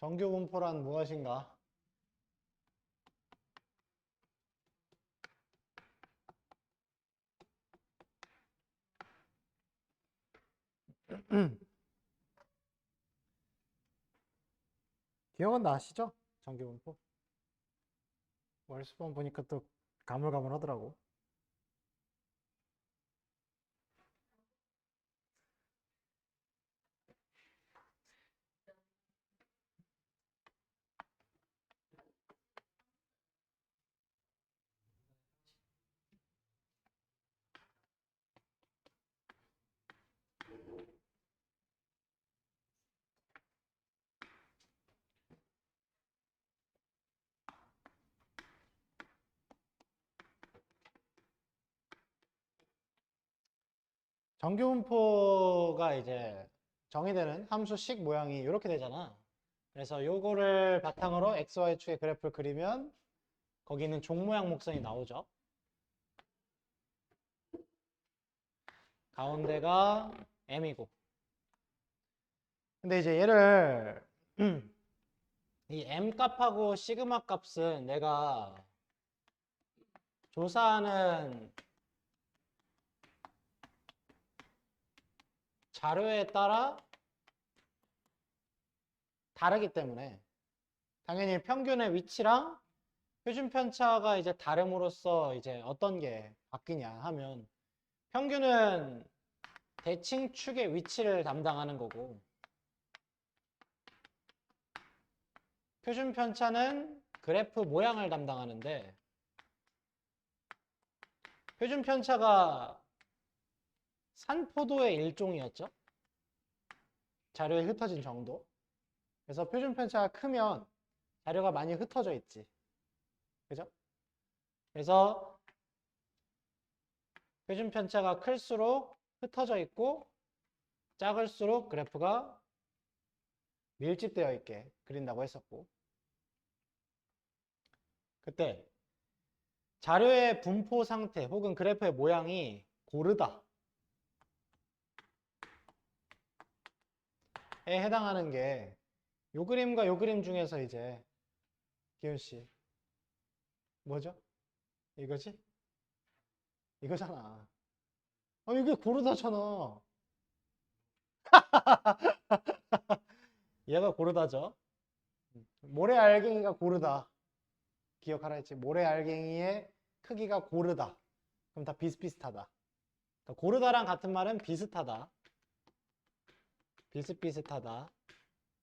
정규 분포란 무엇인가? 기억은 나시죠? 정규 분포. 월수번 보니까 또 가물가물하더라고. 정규 분포가 이제 정의되는 함수식 모양이 이렇게 되잖아. 그래서 요거를 바탕으로 XY축의 그래프를 그리면 거기는 종 모양 목선이 나오죠. 가운데가 M이고. 근데 이제 얘를 이 M 값하고 시그마 값은 내가 조사하는 자료에 따라 다르기 때문에 당연히 평균의 위치랑 표준 편차가 이제 다름으로써 이제 어떤 게 바뀌냐 하면 평균은 대칭축의 위치를 담당하는 거고 표준 편차는 그래프 모양을 담당하는데 표준 편차가 산포도의 일종이었죠. 자료에 흩어진 정도. 그래서 표준 편차가 크면 자료가 많이 흩어져 있지. 그죠? 그래서 표준 편차가 클수록 흩어져 있고 작을수록 그래프가 밀집되어 있게 그린다고 했었고 그때 자료의 분포 상태 혹은 그래프의 모양이 고르다 에 해당하는 게 요 그림과 요 그림 중에서 이제 기훈 씨 뭐죠? 이거지? 이거잖아. 아 이게 고르다잖아. 얘가 고르다죠. 모래알갱이가 고르다. 기억하라 했지. 모래알갱이의 크기가 고르다. 그럼 다 비슷비슷하다. 그러니까 고르다랑 같은 말은 비슷하다. 비슷비슷하다.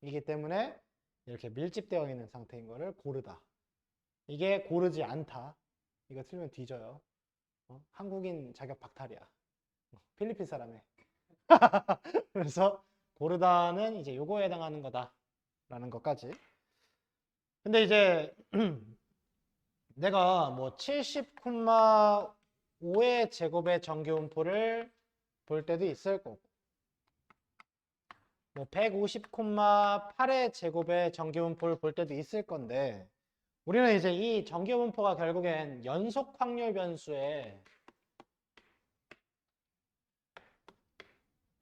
이기 때문에 이렇게 밀집되어 있는 상태인 거를 고르다. 이게 고르지 않다. 이거 틀리면 뒤져요. 한국인 자격 박탈이야. 필리핀 사람에. 그래서 고르다는 이제 요거에 해당하는 거다라는 것까지. 근데 이제 내가 뭐 70,5의 제곱의 정규분포를 볼 때도 있을 거고 뭐 150,8의 제곱의 정규분포를 볼 때도 있을 건데 우리는 이제 이 정규분포가 결국엔 연속 확률 변수의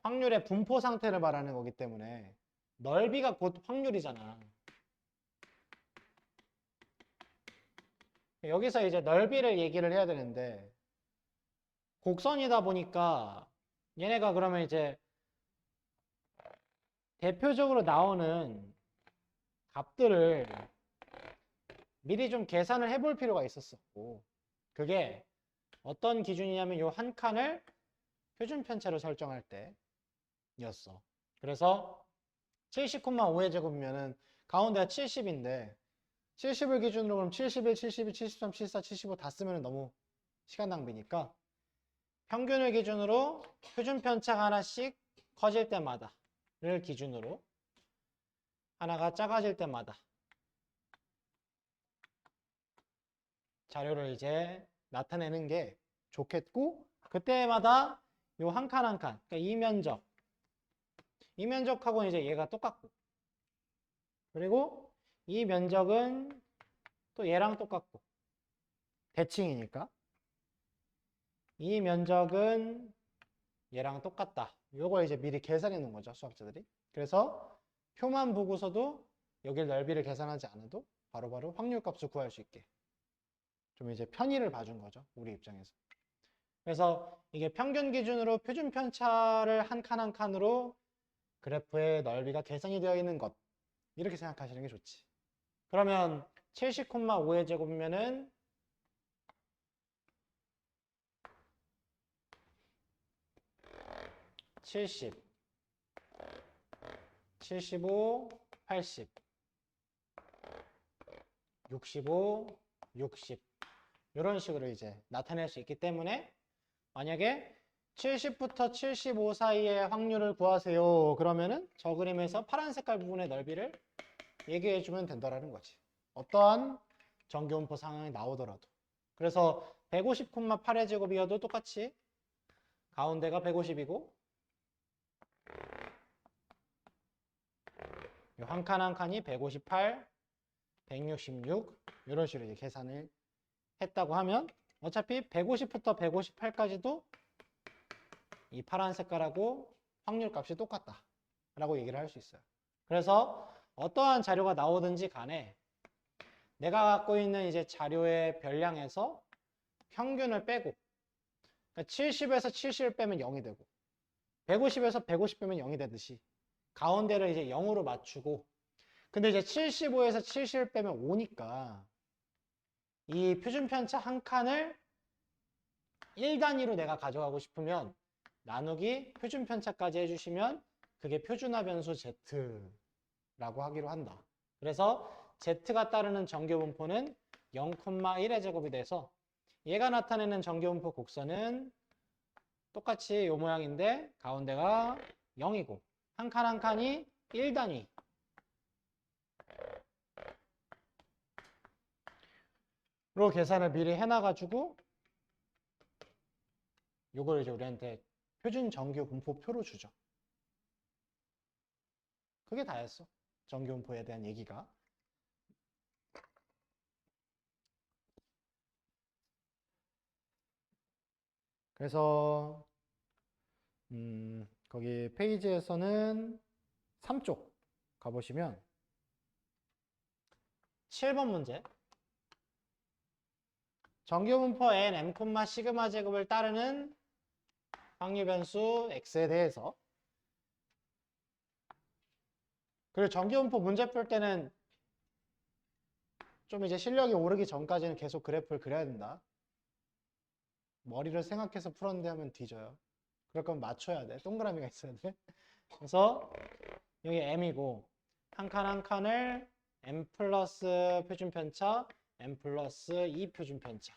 확률의 분포 상태를 말하는 거기 때문에 넓이가 곧 확률이잖아. 여기서 이제 넓이를 얘기를 해야 되는데 곡선이다 보니까 얘네가 그러면 이제 대표적으로 나오는 값들을 미리 좀 계산을 해볼 필요가 있었었고 그게 어떤 기준이냐면 요 한 칸을 표준 편차로 설정할 때였어. 그래서 70,5의 제곱이면은 가운데가 70인데 70을 기준으로 그럼 71, 72, 73, 74, 75 다 쓰면 너무 시간 낭비니까 평균을 기준으로 표준 편차가 하나씩 커질 때마다를 기준으로 하나가 작아질 때마다 자료를 이제 나타내는 게 좋겠고 그때마다 요 한 칸 한 칸, 그러니까 이 면적하고는 이제 얘가 똑같고 그리고 이 면적은 또 얘랑 똑같고 대칭이니까 이 면적은 얘랑 똑같다. 요걸 이제 미리 계산해 놓은 거죠, 수학자들이. 그래서 표만 보고서도 여길 넓이를 계산하지 않아도 바로바로 확률값을 구할 수 있게 좀 이제 편의를 봐준 거죠. 우리 입장에서. 그래서 이게 평균 기준으로 표준 편차를 한 칸 한 칸으로 그래프의 넓이가 계산이 되어 있는 것. 이렇게 생각하시는 게 좋지. 그러면 70,5의 제곱이면은 70, 75, 80, 65, 60 이런 식으로 이제 나타낼 수 있기 때문에 만약에 70부터 75 사이의 확률을 구하세요. 그러면은 저 그림에서 파란 색깔 부분의 넓이를 얘기해 주면 된다라는 거지. 어떠한 정교분포 상황이 나오더라도. 그래서 150,8의 제곱이어도 똑같이 가운데가 150이고 한 칸 한 칸이 158, 166 이런 식으로 이제 계산을 했다고 하면 어차피 150부터 158까지도 이 파란 색깔하고 확률 값이 똑같다 라고 얘기를 할 수 있어요. 그래서 어떠한 자료가 나오든지 간에 내가 갖고 있는 이제 자료의 별량에서 평균을 빼고 그러니까 70에서 70을 빼면 0이 되고 150에서 150 빼면 0이 되듯이 가운데를 이제 0으로 맞추고 근데 이제 75에서 70을 빼면 5니까 이 표준 편차 한 칸을 1단위로 내가 가져가고 싶으면 나누기 표준 편차까지 해주시면 그게 표준화 변수 Z라고 하기로 한다. 그래서 Z가 따르는 정교분포는 0,1의 제곱이 돼서 얘가 나타내는 정교분포 곡선은 똑같이 이 모양인데 가운데가 0이고 한 칸 한 칸이 1단위 로 계산을 미리 해놔가지고 요걸 이제 우리한테 표준 정교분포표로 주죠. 그게 다였어. 정교분포에 대한 얘기가. 그래서 거기 페이지에서는 3쪽 가보시면 7번 문제 정교분포 n, m, 시그마 제곱을 따르는 확률 변수 x에 대해서 그리고 정교분포 문제 풀 때는 좀 이제 실력이 오르기 전까지는 계속 그래프를 그려야 된다. 머리를 생각해서 풀었는데 하면 뒤져요. 그럴 거면 맞춰야 돼. 동그라미가 있어야 돼. 그래서 여기 m이고 한 칸 한 칸을 m 플러스 표준 편차, m 플러스 2 표준 편차.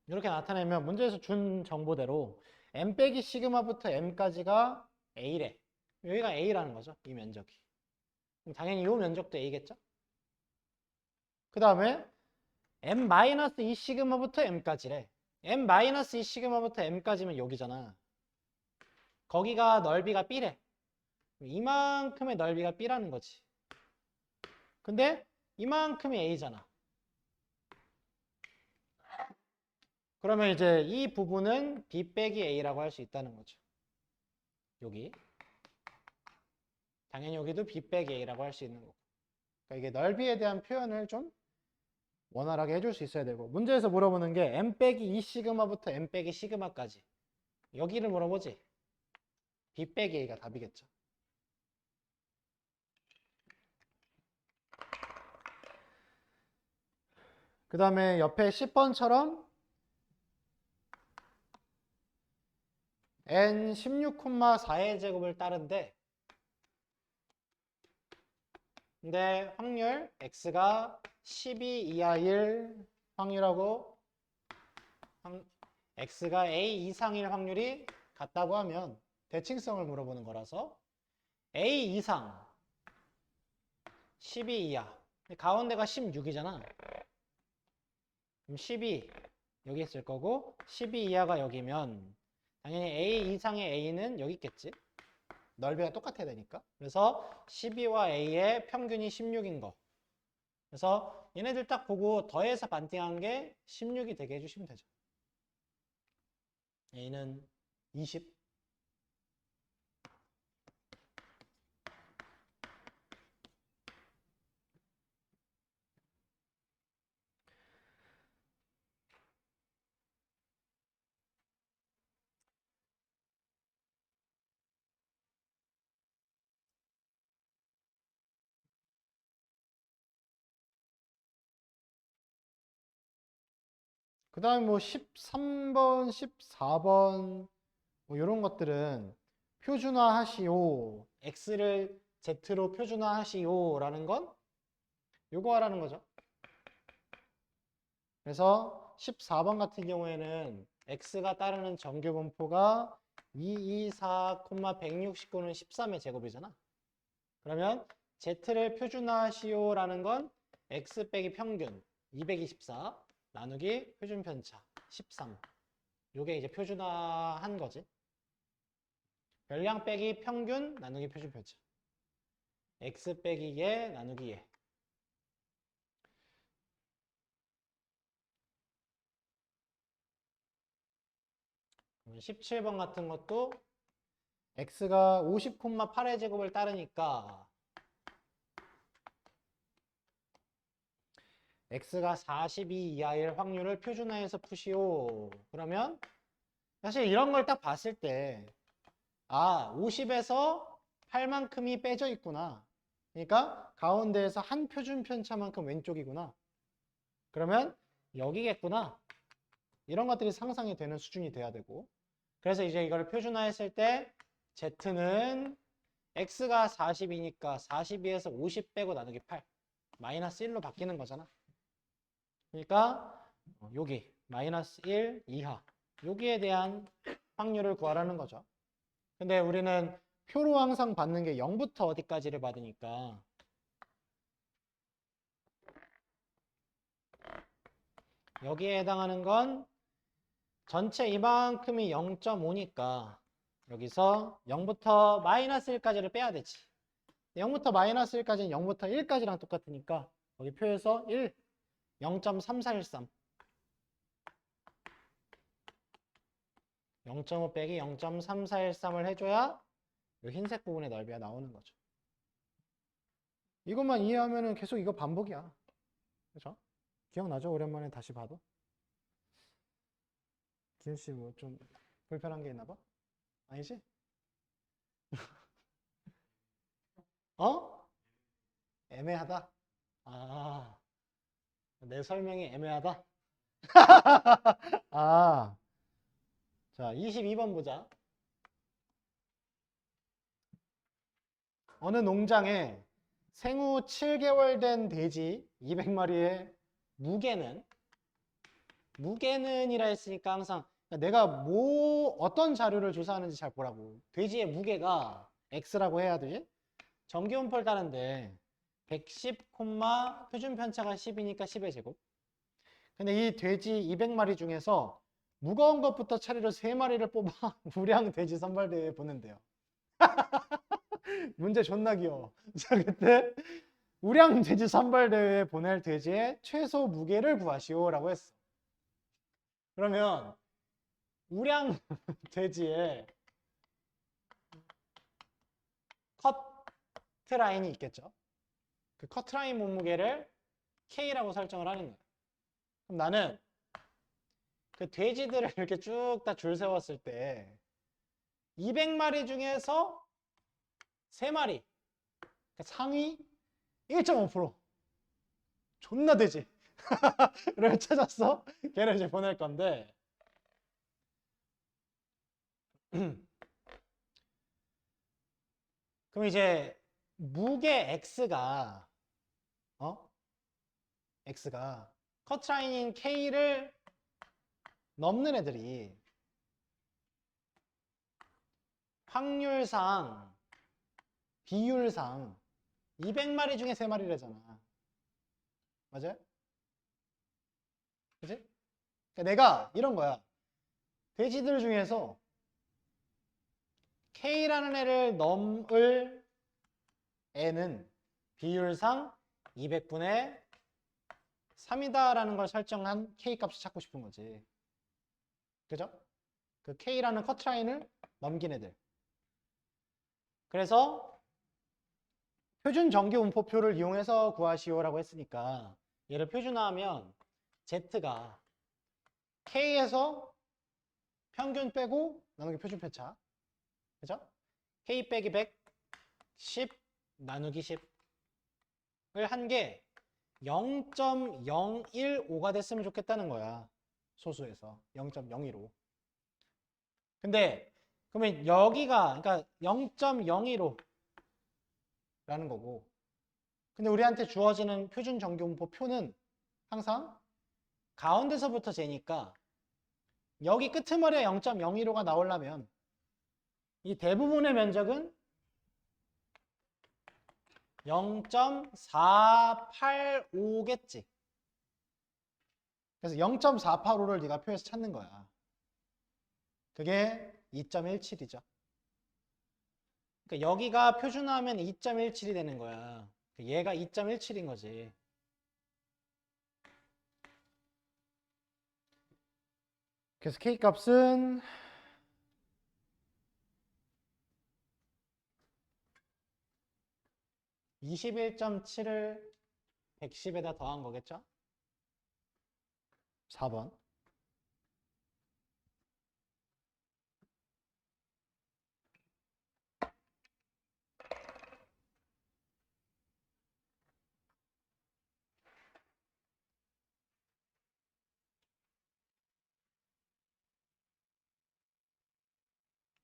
이렇게 나타내면 문제에서 준 정보대로 m 빼기 시그마부터 m까지가 a래. 여기가 a라는 거죠. 이 면적이. 그럼 당연히 이 면적도 a겠죠? 그 다음에 m-2 시그마부터 m까지래. m-2 시그마부터 m까지면 여기잖아. 거기가 넓이가 b래. 이만큼의 넓이가 b라는 거지. 근데 이만큼이 a잖아. 그러면 이제 이 부분은 b 빼기 a라고 할 수 있다는 거죠. 여기. 당연히 여기도 b 빼기 a라고 할 수 있는 거고. 그러니까 이게 넓이에 대한 표현을 좀 원활하게 해줄 수 있어야 되고 문제에서 물어보는 게 m 빼기 2 시그마부터 m 빼기 시그마까지 여기를 물어보지. b 빼기 a가 답이겠죠. 그 다음에 옆에 10번처럼 n 16,4의 제곱을 따른데 근데 확률 x가 12 이하일 확률하고 x가 a 이상일 확률이 같다고 하면 대칭성을 물어보는 거라서 a 이상 12 이하 가운데가 16이잖아. 그럼 12 여기 있을 거고 12 이하가 여기면 당연히 a 이상의 a는 여기 있겠지. 넓이가 똑같아야 되니까. 그래서 12와 a의 평균이 16인 거. 그래서 얘네들 딱 보고 더해서 반띵한 게 16이 되게 해주시면 되죠. a는 20. 그 다음에 뭐 13번, 14번 뭐 이런 것들은 표준화하시오. x를 z로 표준화하시오 라는 건 요거 하라는 거죠. 그래서 14번 같은 경우에는 x가 따르는 정규 분포가 224, 169는 13의 제곱이잖아. 그러면 z를 표준화하시오 라는 건 x 빼기 평균 224 나누기 표준 편차 13. 요게 이제 표준화한 거지. 별량 빼기 평균 나누기 표준 편차. x 빼기 예 나누기 예. 17번 같은 것도 x가 50,8의 제곱을 따르니까 x가 42 이하일 확률을 표준화해서 푸시오. 그러면 사실 이런 걸 딱 봤을 때 50에서 8만큼이 빼져 있구나. 그러니까 가운데에서 한 표준 편차만큼 왼쪽이구나. 그러면 여기겠구나. 이런 것들이 상상이 되는 수준이 돼야 되고. 그래서 이제 이걸 표준화했을 때 z는 x가 40이니까 42에서 50 빼고 나누기 8. 마이너스 1로 바뀌는 거잖아. 그러니까 여기 마이너스 1 이하. 여기에 대한 확률을 구하라는 거죠. 근데 우리는 표로 항상 받는 게 0부터 어디까지를 받으니까 여기에 해당하는 건 전체 이만큼이 0.5니까 여기서 0부터 마이너스 1까지를 빼야 되지. 0부터 마이너스 1까지는 0부터 1까지랑 똑같으니까 여기 표에서 1, 0.3413 0.5 빼기 0.3413을 해줘야 이 흰색 부분의 넓이가 나오는 거죠. 이것만 이해하면은 계속 이거 반복이야. 그죠? 기억나죠? 오랜만에 다시 봐도. 기현 씨 뭐 좀 불편한 게 있나 봐? 아니지? 어? 애매하다? 내 설명이 애매하다? 자, 22번 보자. 어느 농장에 생후 7개월 된 돼지 200마리의 무게는이라 했으니까 항상 내가 어떤 자료를 조사하는지 잘 보라고. 돼지의 무게가 x라고 해야 돼. 정기분포를 따는데 110, 표준 편차가 10이니까 10의 제곱. 근데 이 돼지 200마리 중에서 무거운 것부터 차례로 3마리를 뽑아 우량 돼지 선발대회에 보낸대요. 문제 존나 귀여워. 자, 그때 우량 돼지 선발대회에 보낼 돼지의 최소 무게를 구하시오라고 했어. 그러면 우량 돼지의 커트라인이 있겠죠. 그 커트라인 몸무게를 K라고 설정을 하는 거예요. 그럼 나는 그 돼지들을 이렇게 쭉 다 줄 세웠을 때 200마리 중에서 3마리, 그러니까 상위 1.5% 존나 돼지를 찾았어. 걔를 이제 보낼 건데 그럼 이제 무게 X가 X가 커트라인인 K를 넘는 애들이 확률상 비율상 200마리 중에 3마리래잖아. 맞아요? 그치? 그러니까 내가 이런 거야. 돼지들 중에서 K라는 애를 넘을 애는 비율상 200분의 3이다라는 걸 설정한 K 값을 찾고 싶은 거지. 그죠? 그 K라는 커트라인을 넘긴 애들. 그래서 표준 정규 분포표를 이용해서 구하시오라고 했으니까 얘를 표준화하면 Z가 K에서 평균 빼고 나누기 표준 편차. 그죠? K 빼기 100, 10 나누기 10을 한 게 0.015가 됐으면 좋겠다는 거야. 소수에서 0.015. 근데 그러면 여기가 그러니까 0.015라는 거고. 근데 우리한테 주어지는 표준 정규분포 표는 항상 가운데서부터 재니까 여기 끄트머리에 0.015가 나오려면 이 대부분의 면적은 0.485겠지. 그래서 0.485를 네가 표에서 찾는 거야. 그게 2.17이죠. 그러니까 여기가 표준화하면 2.17이 되는 거야. 얘가 2.17인 거지. 그래서 K 값은 21.7을 110에다 더한 거겠죠? 4번.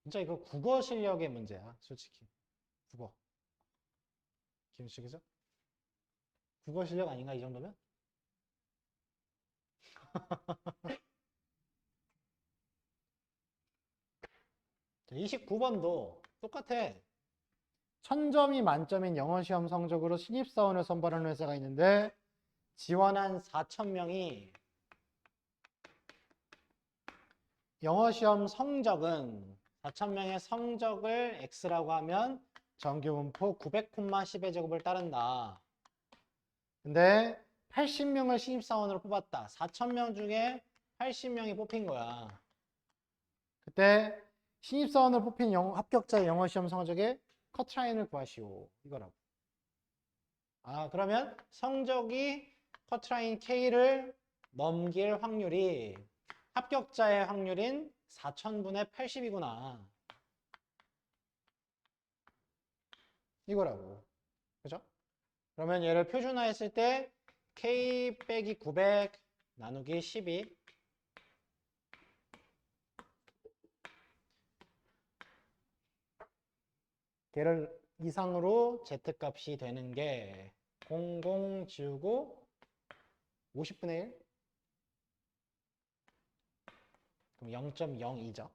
진짜 이거 국어 실력의 문제야, 솔직히. 국어. 김식이죠? 국어 실력 아닌가, 이 정도면? 29번도 똑같아. 1000점이 만점인 영어 시험 성적으로 신입사원을 선발하는 회사가 있는데 지원한 4000명이 영어 시험 성적은 4000명의 성적을 X라고 하면 정규분포 900,10의 제곱을 따른다. 근데 80명을 신입사원으로 뽑았다. 4000명 중에 80명이 뽑힌 거야. 그때 신입사원으로 뽑힌 합격자의 영어 시험 성적의 커트라인을 구하시오. 이거라고. 아, 그러면 성적이 커트라인 K를 넘길 확률이 합격자의 확률인 4000분의 80이구나. 이거라고. 그죠? 그러면 얘를 표준화했을 때 K 빼기 900 나누기 12 걔를 이상으로 Z값이 되는 게 00 지우고 50분의 1 그럼 0.02죠.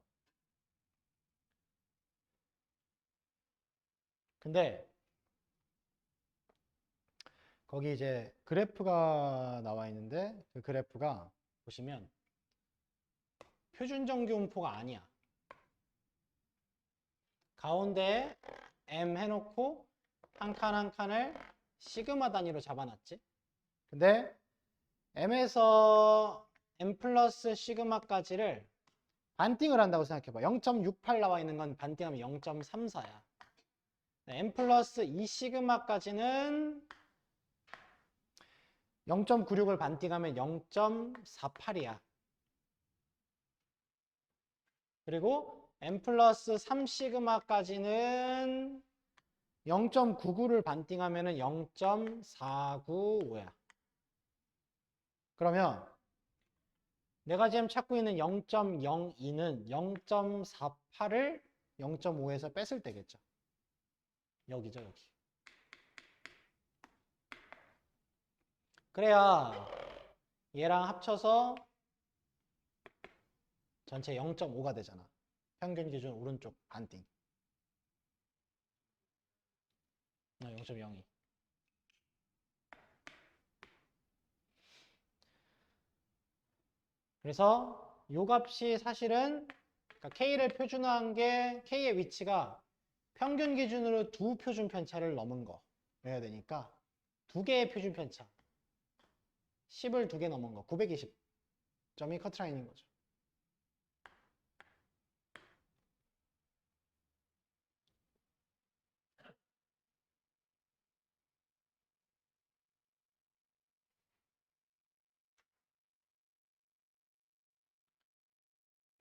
근데 거기 이제 그래프가 나와 있는데 그 그래프가 보시면 표준정규분포가 아니야. 가운데에 M 해놓고 한 칸 한 칸을 시그마 단위로 잡아놨지. 근데 M에서 M 플러스 시그마까지를 반띵을 한다고 생각해봐. 0.68 나와 있는 건 반띵하면 0.34야. M 플러스 2 시그마까지는 0.96을 반띵하면 0.48이야. 그리고 M 플러스 3 시그마까지는 0.99를 반띵하면 0.495야. 그러면 내가 지금 찾고 있는 0.02는 0.48을 0.5에서 뺐을 때겠죠. 여기죠, 여기. 그래야 얘랑 합쳐서 전체 0.5가 되잖아. 평균 기준 오른쪽 반띵. 0.02. 그래서 요 값이 사실은 그러니까 K를 표준화한 게 K의 위치가 평균 기준으로 두 표준 편차를 넘은 거여야 되니까 두 개의 표준 편차 10을 두 개 넘은 거 920점이 커트라인인 거죠.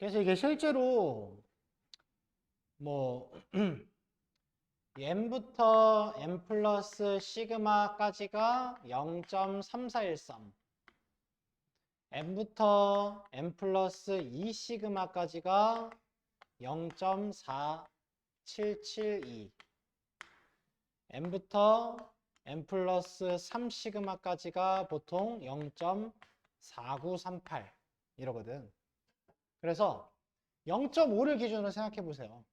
그래서 이게 실제로 뭐 n부터 n 플러스 시그마까지가 0.3413, n부터 n 플러스 2 시그마까지가 0.4772, n부터 n 플러스 3 시그마까지가 보통 0.4938 이러거든. 그래서 0.5를 기준으로 생각해 보세요.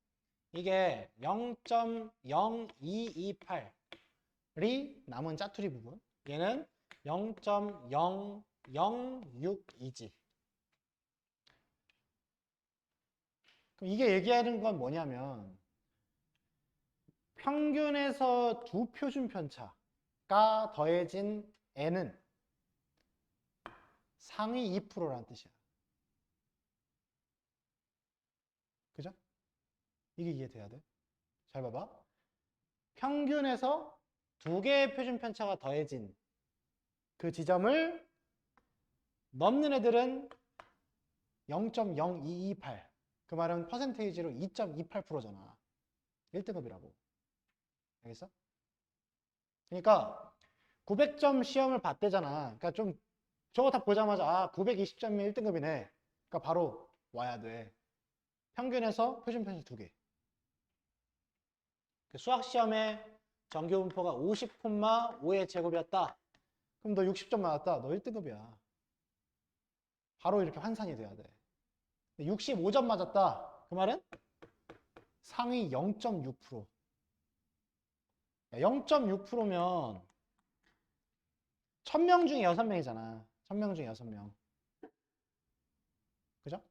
이게 0.0228이 남은 짜투리 부분, 얘는 0.0062지. 그럼 이게 얘기하는 건 뭐냐면 평균에서 두 표준 편차가 더해진 n은 상위 2%라는 뜻이야. 그죠? 이게 이해돼야 돼. 잘 봐봐. 평균에서 두 개의 표준 편차가 더해진 그 지점을 넘는 애들은 0.0228. 그 말은 퍼센테이지로 2.28%잖아. 1등급이라고. 알겠어? 그러니까 900점 시험을 봤대잖아. 그러니까 좀 저거 다 보자마자 아 920점이 1등급이네. 그러니까 바로 와야 돼. 평균에서 표준 편차 2개. 수학 시험에 정규 분포가 50,5의 제곱이었다. 그럼 너 60점 맞았다. 너 1등급이야. 바로 이렇게 환산이 돼야 돼. 65점 맞았다. 그 말은 상위 0.6%. 0.6%면 1000명 중에 6명이잖아. 1000명 중에 6명. 그죠?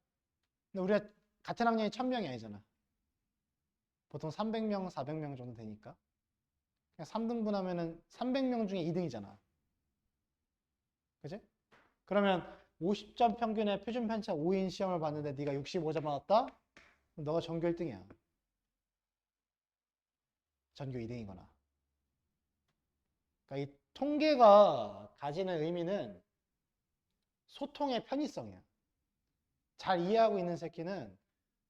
근데 우리가 같은 학년이 1000명이 아니잖아. 보통 300명, 400명 정도 되니까. 그냥 3등분 하면은 300명 중에 2등이잖아. 그지? 그러면 50점 평균의 표준 편차 5인 시험을 봤는데 네가 65점 받았다? 그럼 너가 전교 1등이야. 전교 2등이거나. 그러니까 이 통계가 가지는 의미는 소통의 편의성이야. 잘 이해하고 있는 새끼는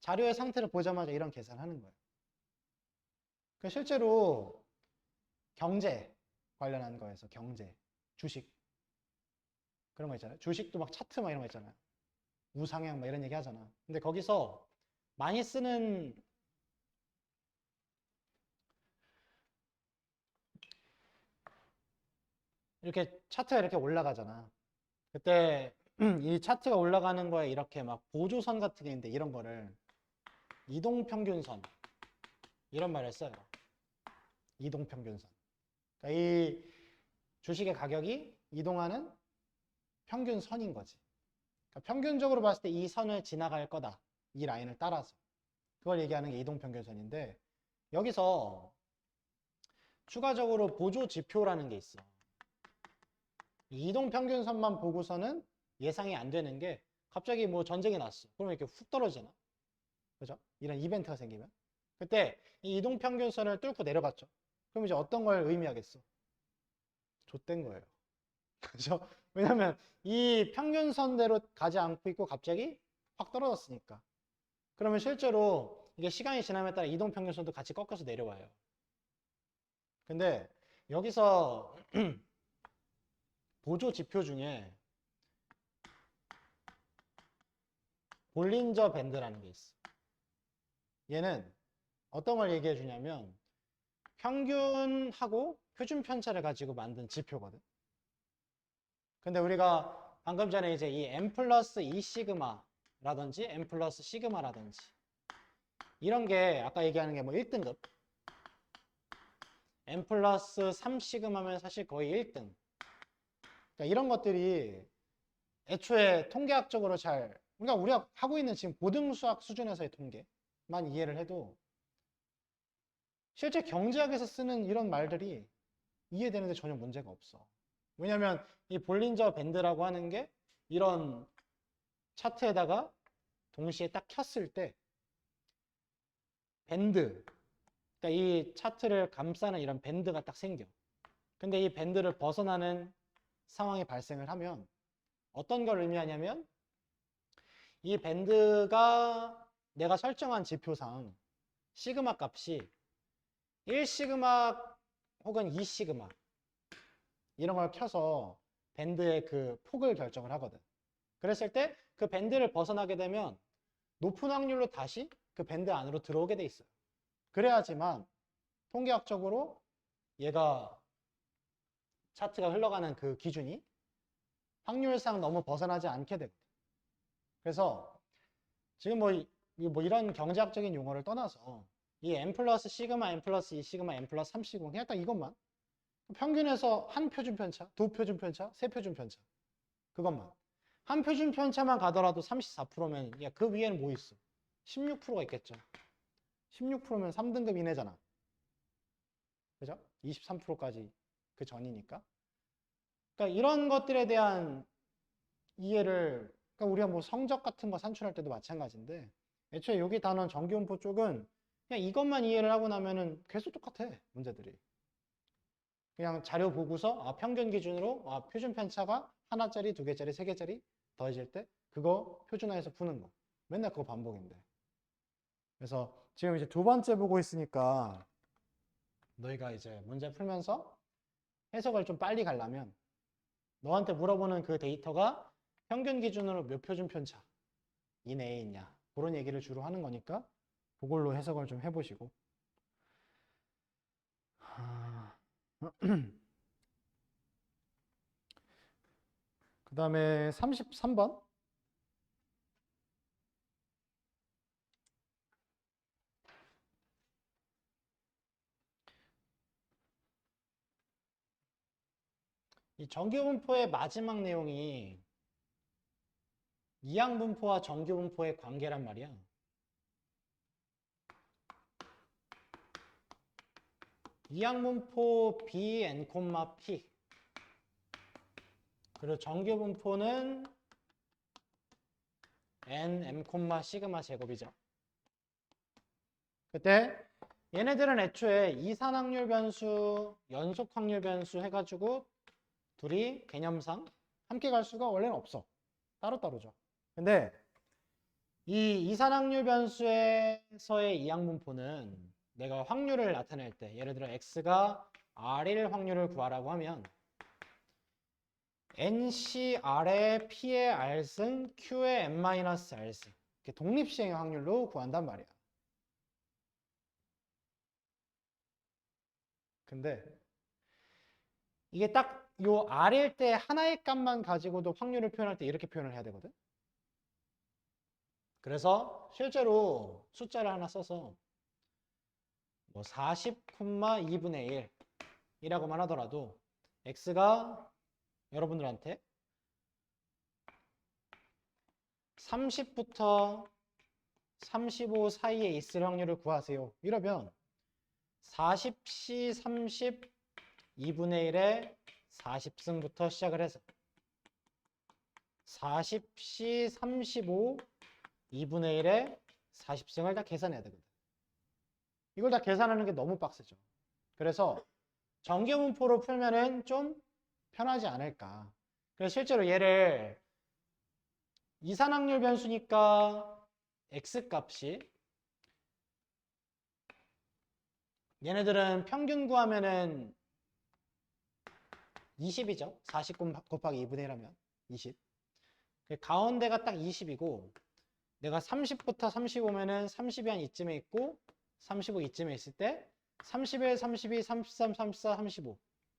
자료의 상태를 보자마자 이런 계산을 하는 거예요. 그러니까 실제로 경제 관련한 거에서 경제, 주식 그런 거 있잖아요. 주식도 막 차트 막 이런 거 있잖아요. 우상향 막 이런 얘기 하잖아. 근데 거기서 많이 쓰는 이렇게 차트가 이렇게 올라가잖아. 그때 이 차트가 올라가는 거에 이렇게 막 보조선 같은 게 있는데 이런 거를 이동평균선 이런 말을 써요. 이동평균선. 그러니까 이 주식의 가격이 이동하는 평균선인 거지. 그러니까 평균적으로 봤을 때 이 선을 지나갈 거다. 이 라인을 따라서. 그걸 얘기하는 게 이동평균선인데 여기서 추가적으로 보조 지표라는 게 있어. 이동평균선만 보고서는 예상이 안 되는 게 갑자기 뭐 전쟁이 났어. 그러면 이렇게 훅 떨어지잖아. 그죠? 이런 이벤트가 생기면. 그때 이 이동평균선을 뚫고 내려갔죠. 그럼 이제 어떤 걸 의미하겠어? 좆된 거예요. 그죠? 왜냐면 이 평균선대로 가지 않고 있고 갑자기 확 떨어졌으니까. 그러면 실제로 이게 시간이 지남에 따라 이동평균선도 같이 꺾여서 내려와요. 근데 여기서 보조 지표 중에 볼린저 밴드라는 게 있어. 얘는 어떤 걸 얘기해 주냐면 평균하고 표준 편차를 가지고 만든 지표거든. 근데 우리가 방금 전에 이제 이 n 플러스 2 시그마라든지 n 플러스 시그마라든지 이런 게 아까 얘기하는 게 뭐 1등급 n 플러스 3 시그마면 사실 거의 1등. 그러니까 이런 것들이 애초에 통계학적으로 잘 그러니까 우리가 하고 있는 지금 고등수학 수준에서의 통계만 이해를 해도 실제 경제학에서 쓰는 이런 말들이 이해되는데 전혀 문제가 없어. 왜냐하면 이 볼린저 밴드라고 하는 게 이런 차트에다가 동시에 딱 켰을 때 밴드, 그러니까 이 차트를 감싸는 이런 밴드가 딱 생겨. 근데 이 밴드를 벗어나는 상황이 발생을 하면 어떤 걸 의미하냐면 이 밴드가 내가 설정한 지표상 시그마 값이 1시그마 혹은 2시그마 이런 걸 켜서 밴드의 그 폭을 결정을 하거든. 그랬을 때 그 밴드를 벗어나게 되면 높은 확률로 다시 그 밴드 안으로 들어오게 돼 있어요. 그래야지만 통계학적으로 얘가 차트가 흘러가는 그 기준이 확률상 너무 벗어나지 않게 되거든. 그래서 지금 뭐 이런 경제학적인 용어를 떠나서 이 n 플러스 시그마 n 플러스 2 시그마 n 플러스 3 시그마 그냥 딱 이것만 평균에서 한 표준 편차, 두 표준 편차, 세 표준 편차 그것만 한 표준 편차만 가더라도 34%면 야, 그 위에는 뭐 있어? 16%가 있겠죠. 16%면 3등급 이내잖아. 그죠? 23%까지 그 전이니까. 그러니까 이런 것들에 대한 이해를 그러니까 우리가 뭐 성적 같은 거 산출할 때도 마찬가지인데 애초에 여기 단원 정기분포 쪽은 그냥 이것만 이해를 하고 나면은 계속 똑같아 문제들이. 그냥 자료 보고서 평균 기준으로 표준 편차가 하나짜리, 두 개짜리, 세 개짜리 더해질 때 그거 표준화해서 푸는 거. 맨날 그거 반복인데. 그래서 지금 이제 두 번째 보고 있으니까 너희가 이제 문제 풀면서 해석을 좀 빨리 가려면 너한테 물어보는 그 데이터가 평균 기준으로 몇 표준 편차 이내에 있냐 그런 얘기를 주로 하는 거니까 그걸로 해석을 좀 해보시고 그 다음에 33번 이 정규분포의 마지막 내용이 이항분포와 정규분포의 관계란 말이야. 이항분포 b n, p 그리고 정규분포는 n, m, 시그마 제곱이죠. 그때 얘네들은 애초에 이산확률 변수, 연속 확률 변수 해가지고 둘이 개념상 함께 갈 수가 원래는 없어. 따로따로죠. 근데 이 이산확률 변수에서의 이항분포는 내가 확률을 나타낼 때 예를 들어 x가 r일 확률을 구하라고 하면 NCR의 P의 R승, Q의 N-R승 이렇게 독립시행의 확률로 구한단 말이야. 근데 이게 딱 요 R일 때 하나의 값만 가지고도 확률을 표현할 때 이렇게 표현을 해야 되거든. 그래서 실제로 숫자를 하나 써서 뭐 40,2분의 1이라고만 하더라도 X가 여러분들한테 30부터 35 사이에 있을 확률을 구하세요. 이러면 40C 30 2분의 1에 40승부터 시작을 해서 40C 35 2분의 1에 40승을 다 계산해야 되거든. 이걸 다 계산하는 게 너무 빡세죠. 그래서 정규분포로 풀면은 좀 편하지 않을까. 그래서 실제로 얘를 이산확률 변수니까 x값이 얘네들은 평균 구하면은 20이죠. 40 곱하기 2분의 1 하면 20. 가운데가 딱 20이고 내가 30부터 35면은 30이 한 이쯤에 있고 35 이쯤에 있을 때 31, 32, 33, 34, 35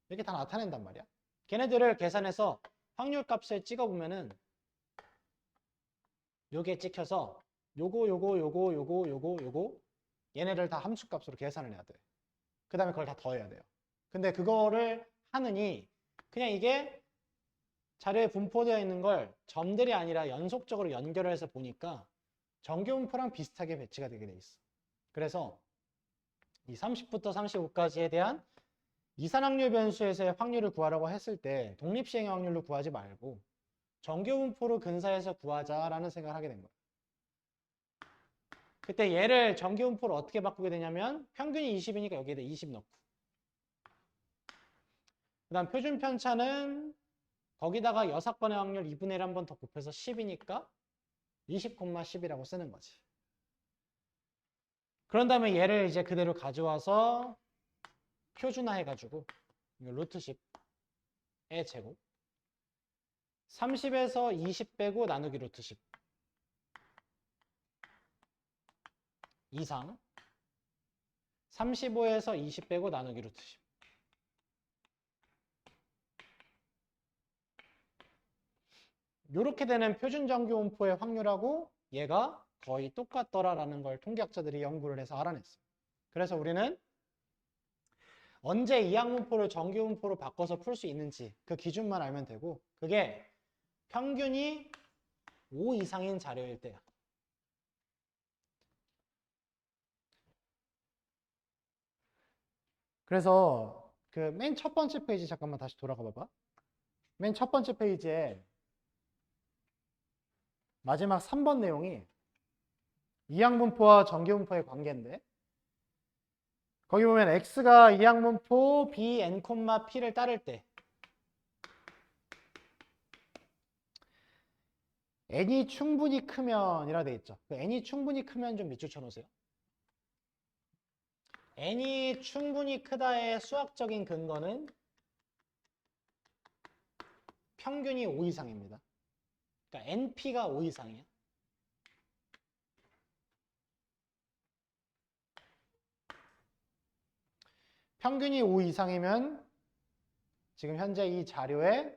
이렇게 다 나타낸단 말이야. 걔네들을 계산해서 확률 값을 찍어보면은 요게 찍혀서 요거 얘네를 다 함수값으로 계산을 해야 돼. 그 다음에 그걸 다 더해야 돼요. 근데 그거를 하느니 그냥 이게 자료에 분포되어 있는 걸 점들이 아니라 연속적으로 연결을 해서 보니까 정규분포랑 비슷하게 배치가 되게 돼 있어. 그래서 이 30부터 35까지에 대한 이산확률 변수에서의 확률을 구하라고 했을 때 독립시행의 확률로 구하지 말고 정규분포로 근사해서 구하자라는 생각을 하게 된 거예요. 그때 얘를 정규분포로 어떻게 바꾸게 되냐면 평균이 20이니까 여기에다 20 넣고 그 다음 표준 편차는 거기다가 6번의 확률 2분의 1 한 번 더 곱해서 10이니까 20,10이라고 쓰는 거지. 그런 다음에 얘를 이제 그대로 가져와서 표준화해가지고 이거 루트 10의 제곱 30에서 20 빼고 나누기 루트 10 이상 35에서 20 빼고 나누기 루트 10 이렇게 되는 표준정규분포의 확률하고 얘가 거의 똑같더라라는 걸 통계학자들이 연구를 해서 알아냈어요. 그래서 우리는 언제 이항분포를 정규분포로 바꿔서 풀 수 있는지 그 기준만 알면 되고 그게 평균이 5 이상인 자료일 때야. 그래서 그 맨 첫 번째 페이지 잠깐만 다시 돌아가 봐봐. 맨 첫 번째 페이지에 마지막 3번 내용이 이항분포와 정규분포의 관계인데 거기 보면 x가 이항분포 b n, p를 따를 때 n이 충분히 크면 이라 돼 있죠. 그 n이 충분히 크면 좀 밑줄 쳐놓으세요. n이 충분히 크다의 수학적인 근거는 평균이 5 이상입니다. 그러니까 np가 5 이상이야. 평균이 5 이상이면 지금 현재 이 자료에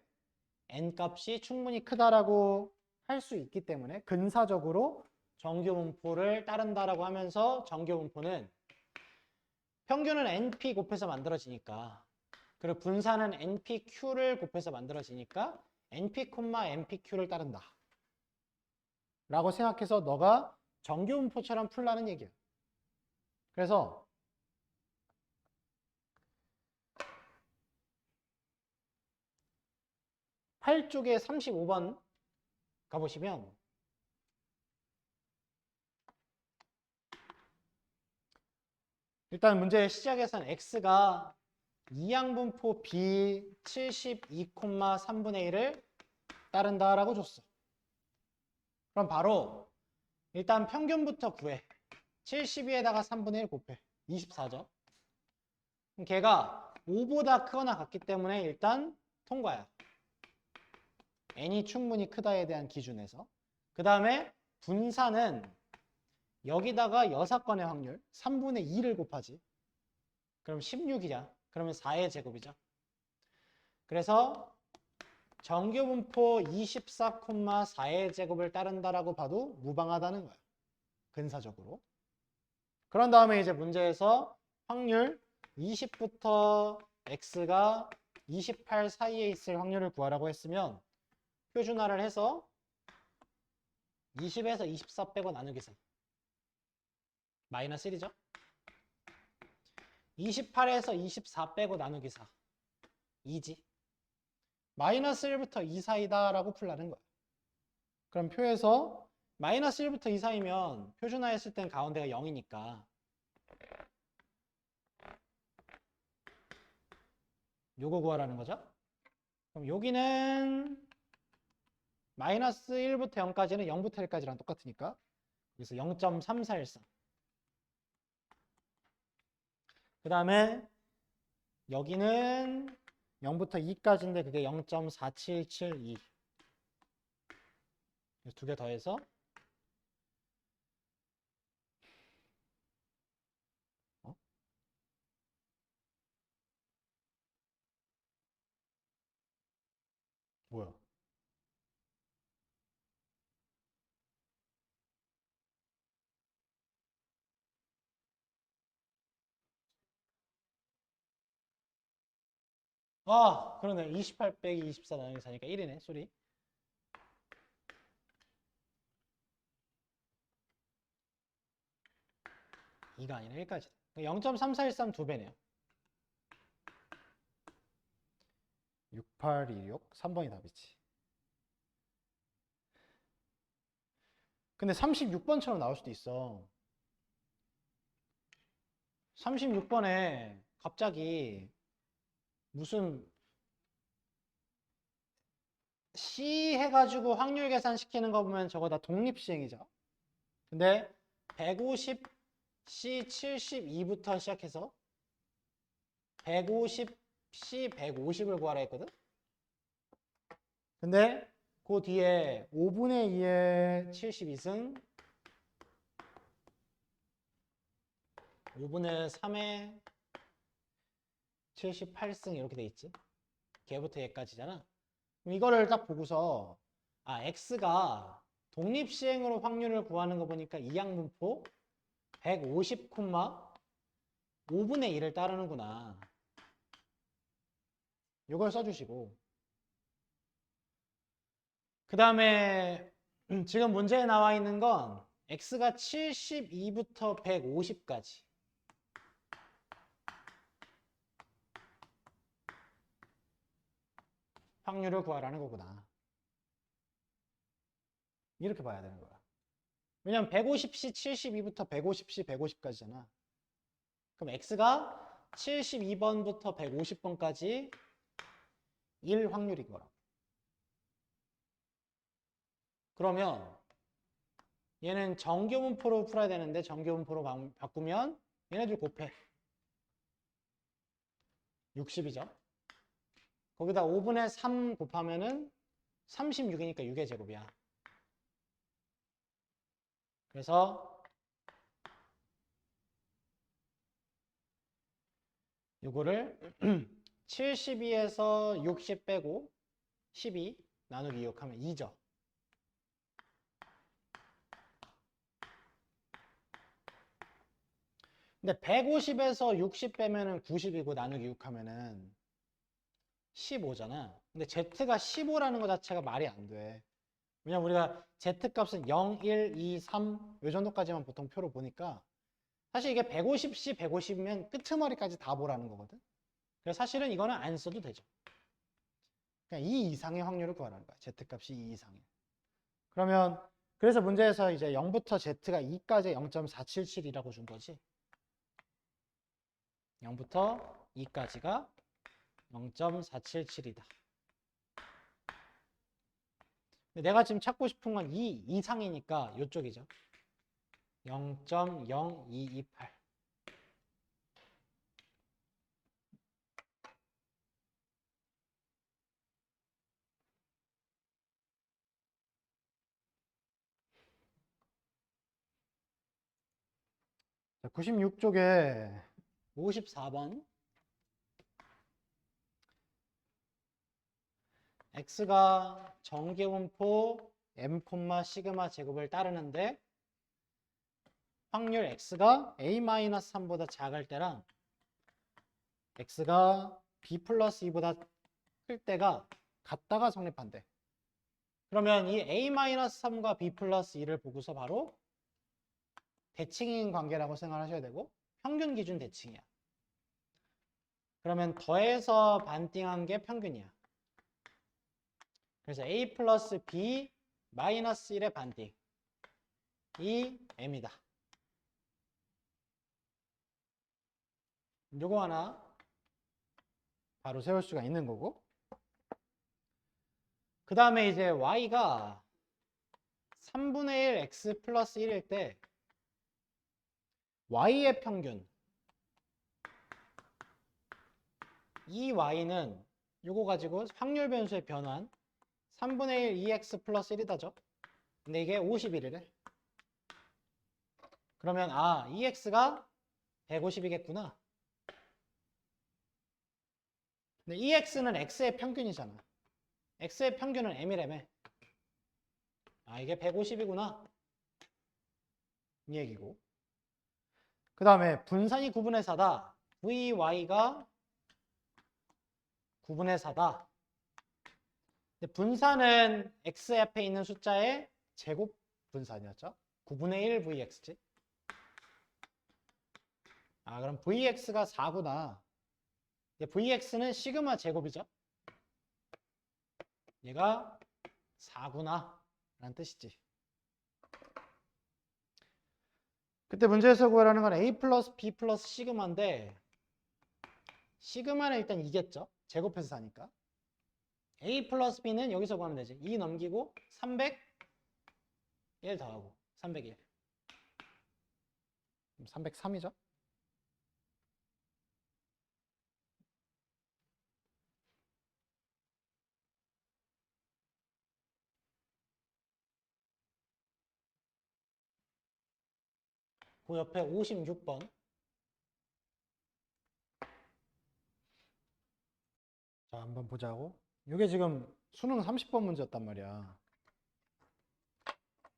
n 값이 충분히 크다라고 할 수 있기 때문에 근사적으로 정규분포를 따른다라고 하면서 정규분포는 평균은 np 곱해서 만들어지니까 그리고 분산은 npq를 곱해서 만들어지니까 np, npq를 따른다 라고 생각해서 너가 정규분포처럼 풀라는 얘기야. 그래서 8쪽에 35번 가보시면 일단 문제의 시작에서는 x가 이항분포 b 72,3분의 1을 따른다라고 줬어. 그럼 바로 일단 평균부터 구해. 72에다가 3분의 1 곱해. 24죠. 걔가 5보다 크거나 같기 때문에 일단 통과야. n이 충분히 크다에 대한 기준에서. 그 다음에 분산은 여기다가 여사건의 확률 3분의 2를 곱하지. 그럼 16이냐? 그러면 4의 제곱이죠. 그래서 정규분포 24,4의 제곱을 따른다라고 봐도 무방하다는 거야. 근사적으로. 그런 다음에 이제 문제에서 확률 20부터 x가 28 사이에 있을 확률을 구하라고 했으면 표준화를 해서 20에서 24 빼고 나누기 3 마이너스 1이죠. 28에서 24 빼고 나누기 4 2지. 마이너스 1부터 2 사이다 라고 풀라는 거야. 그럼 표에서 마이너스 1부터 2 사이면 표준화했을 땐 가운데가 0이니까 요거 구하라는 거죠. 그럼 여기는 마이너스 1부터 0까지는 0부터 1까지랑 똑같으니까 그래서 0.3413. 그 다음에 여기는 0부터 2까지인데 그게 0.4772. 두 개 더해서 뭐야? 아, 그러네. 28 빼기 24 나누기 4니까 1이네. 소리. 이가 아니라 1까지. 0.3413 두 배네요. 6826 3번이 답이지. 근데 36번처럼 나올 수도 있어. 36번에 갑자기 무슨 C 해가지고 확률 계산시키는 거 보면 저거 다 독립시행이죠. 근데 150, C 72부터 시작해서 150, C 150을 구하라 했거든. 근데 그 뒤에 5분의 2의 72승 5분의 3의 78승 이렇게 돼 있지. 걔부터 얘까지잖아. 그럼 이거를 딱 보고서 X가 독립시행으로 확률을 구하는 거 보니까 이항분포 150, 5분의 1을 따르는구나. 이걸 써주시고 그 다음에 지금 문제에 나와 있는 건 X가 72부터 150까지 확률을 구하라는 거구나. 이렇게 봐야 되는 거야. 왜냐면 150C 72부터 150C 150까지잖아. 그럼 X가 72번부터 150번까지 1 확률인 거라. 그러면 얘는 정규분포로 풀어야 되는데 정규분포로 바꾸면 얘네들 곱해. 60이죠. 거기다 5분의 3 곱하면은 36이니까 6의 제곱이야. 그래서 요거를 72에서 60 빼고 12 나누기 6 하면 2죠. 근데 150에서 60 빼면은 90이고 나누기 6 하면은 15잖아. 근데 Z가 15라는 거 자체가 말이 안 돼. 왜냐면 우리가 Z값은 0, 1, 2, 3 요 정도까지만 보통 표로 보니까 사실 이게 150C 150이면 끄트머리까지 다 보라는 거거든. 그래서 사실은 이거는 안 써도 되죠. 그냥 2 이상의 확률을 구하라는 거야. Z값이 2 이상의. 그러면 그래서 문제에서 이제 0부터 Z가 2까지 0.477이라고 준 거지. 0부터 2까지가 0.477이다. 근데 내가 지금 찾고 싶은 건 2 이상이니까 이쪽이죠. 0.0228. 자, 96쪽에 54번. X가 정기분포 M, 시그마 제곱을 따르는데 확률 X가 A-3보다 작을 때랑 X가 B 플러스 2보다 클 때가 같다가 성립한대. 그러면 이 A-3과 B 플러스 2를 보고서 바로 대칭인 관계라고 생각하셔야 되고 평균 기준 대칭이야. 그러면 더해서 반띵한 게 평균이야. 그래서 A 플러스 B 마이너스 1의 반띵. 이 M이다. 요거 하나 바로 세울 수가 있는 거고. 그 다음에 이제 Y가 3분의 1 X 플러스 1일 때 Y의 평균. 이 Y는 요거 가지고 확률 변수의 변환 3분의 1 2X 플러스 1이다죠. 근데 이게 51이래. 그러면 2X가 150이겠구나. 근데 2X는 X의 평균이잖아. X의 평균은 M이라며. 이게 150이구나. 이 얘기고. 그 다음에 분산이 9분의 4다. VY가 9분의 4다. 근데 분산은 X 앞에 있는 숫자의 제곱 분산이었죠. 9분의 1 VX지. 그럼 VX가 4구나. VX는 시그마 제곱이죠. 얘가 4구나 라는 뜻이지. 그때 문제에서 구하라는 건 A 플러스 B 플러스 시그마인데 시그마는 일단 이겠죠. 제곱해서 사니까. A 플러스 B는 여기서 구하면 되지. 2 넘기고 301 더하고 301. 303이죠? 그 옆에 56번. 자, 한번 보자고. 이게 지금 수능 30번 문제였단 말이야.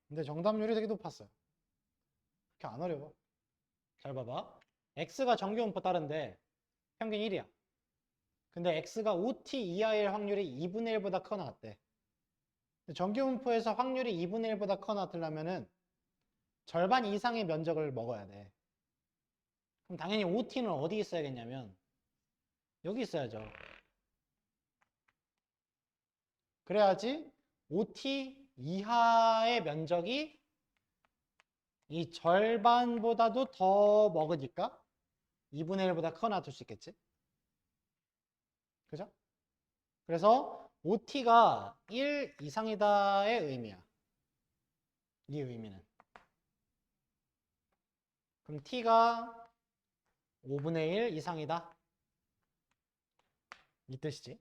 근데 정답률이 되게 높았어요. 그렇게 안 어려워. 잘 봐봐. x가 정규분포 따른데 평균 1이야. 근데 x가 5t 이하일 확률이 2분의 1보다 크거나 같대. 정규분포에서 확률이 2분의 1보다 크거나 같으려면은 절반 이상의 면적을 먹어야 돼. 그럼 당연히 5t는 어디 있어야겠냐면 여기 있어야죠. 그래야지 5t 이하의 면적이 이 절반보다도 더 먹으니까 2분의 1보다 크거나 같을 수 있겠지? 그죠? 그래서 5t가 1 이상이다의 의미야. 이 의미는. 그럼 t가 5분의 1 이상이다. 이 뜻이지.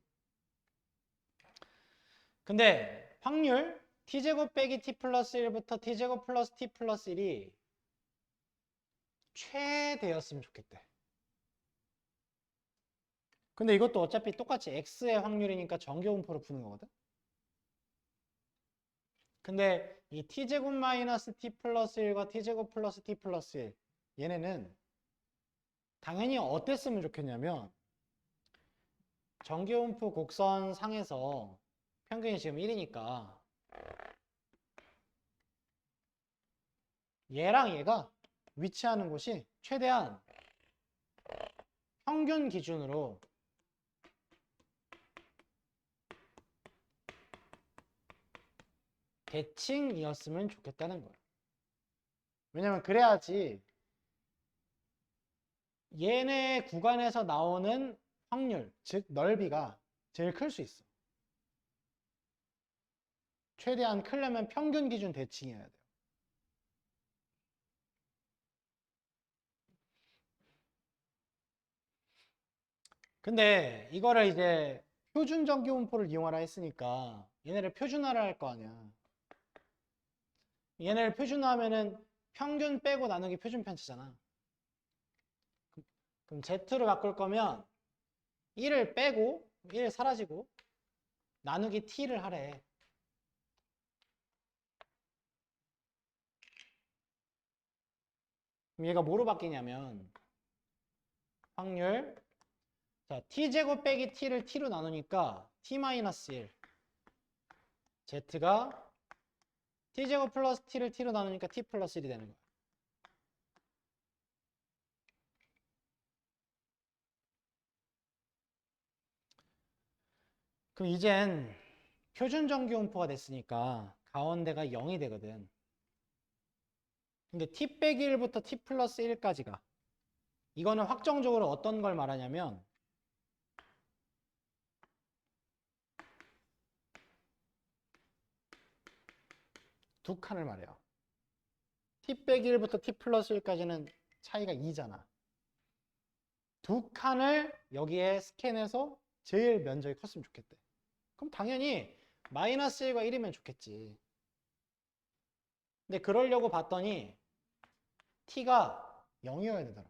근데 확률 t제곱 빼기 t 플러스 1부터 t제곱 플러스 t 플러스 1이 최대였으면 좋겠대. 근데 이것도 어차피 똑같이 x의 확률이니까 정규분포로 푸는 거거든. 근데 이 t제곱 마이너스 t 플러스 1과 t제곱 플러스 t 플러스 1 얘네는 당연히 어땠으면 좋겠냐면 정규분포 곡선 상에서 평균이 지금 1이니까 얘랑 얘가 위치하는 곳이 최대한 평균 기준으로 대칭이었으면 좋겠다는 거예요. 왜냐면 그래야지 얘네 구간에서 나오는 확률, 즉 넓이가 제일 클 수 있어. 최대한 크려면 평균 기준 대칭이어야 돼요. 근데 이거를 이제 표준 정규분포를 이용하라 했으니까 얘네를 표준화를 할 거 아니야. 얘네를 표준화하면은 평균 빼고 나누기 표준 편차잖아. 그럼 Z로 바꿀 거면 1을 빼고 1 사라지고 나누기 T를 하래. 그럼 얘가 뭐로 바뀌냐면 확률 자 T제곱 빼기 T를 T로 나누니까 T-1 Z가 T제곱 플러스 T를 T로 나누니까 T 플러스 1이 되는 거야. 그럼 이젠 표준 정규분포가 됐으니까 가운데가 0이 되거든. 근데 T 빼기 1부터 T 플러스 1까지가 이거는 확정적으로 어떤 걸 말하냐면 두 칸을 말해요. T 빼기 1부터 T 플러스 1까지는 차이가 2잖아. 두 칸을 여기에 스캔해서 제일 면적이 컸으면 좋겠대. 그럼 당연히 마이너스 1과 1이면 좋겠지. 근데 그러려고 봤더니 T가 0이어야 되더라.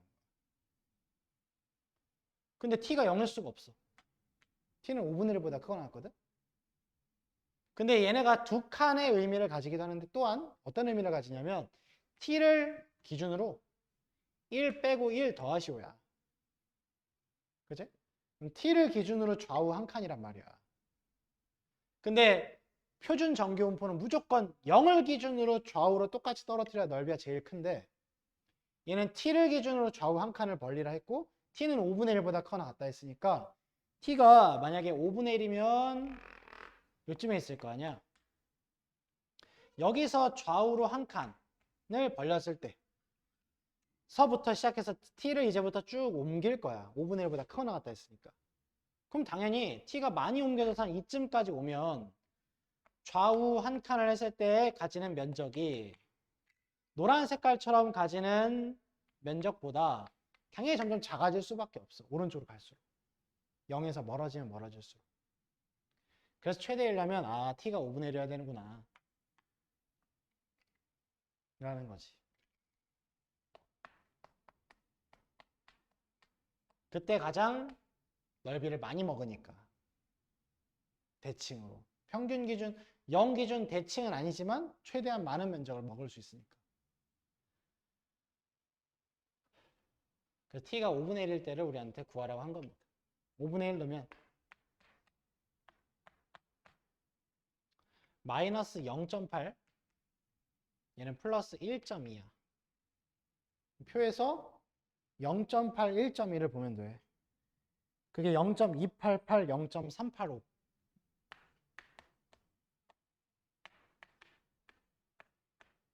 근데 T가 0일 수가 없어. T는 5분의 1보다 크거나 같거든. 근데 얘네가 두 칸의 의미를 가지기도 하는데 또한 어떤 의미를 가지냐면 T를 기준으로 1 빼고 1 더하시오야. 그치? 그럼 T를 기준으로 좌우 한 칸이란 말이야. 근데 표준 정규분포는 무조건 0을 기준으로 좌우로 똑같이 떨어뜨려야 넓이가 제일 큰데 얘는 T를 기준으로 좌우 한 칸을 벌리라 했고 T는 5분의 1보다 커나 같다 했으니까 T가 만약에 5분의 1이면 요쯤에 있을 거 아니야. 여기서 좌우로 한 칸을 벌렸을 때 서부터 시작해서 T를 이제부터 쭉 옮길 거야. 5분의 1보다 커나 같다 했으니까. 그럼 당연히 t가 많이 옮겨져서 한 이쯤까지 오면 좌우 한 칸을 했을 때 가지는 면적이 노란 색깔처럼 가지는 면적보다 당연히 점점 작아질 수밖에 없어. 오른쪽으로 갈수록. 0에서 멀어지면 멀어질수록. 그래서 최대이려면 t가 5분의 1이어야 되는구나. 라는 거지. 그때 가장 넓이를 많이 먹으니까. 대칭으로. 평균 기준, 0 기준 대칭은 아니지만 최대한 많은 면적을 먹을 수 있으니까. 그래서 t가 5분의 1일 때를 우리한테 구하라고 한 겁니다. 5분의 1 넣으면 마이너스 0.8 얘는 플러스 1.2야. 표에서 0.8, 1.2를 보면 돼. 그게 0.288, 0.385.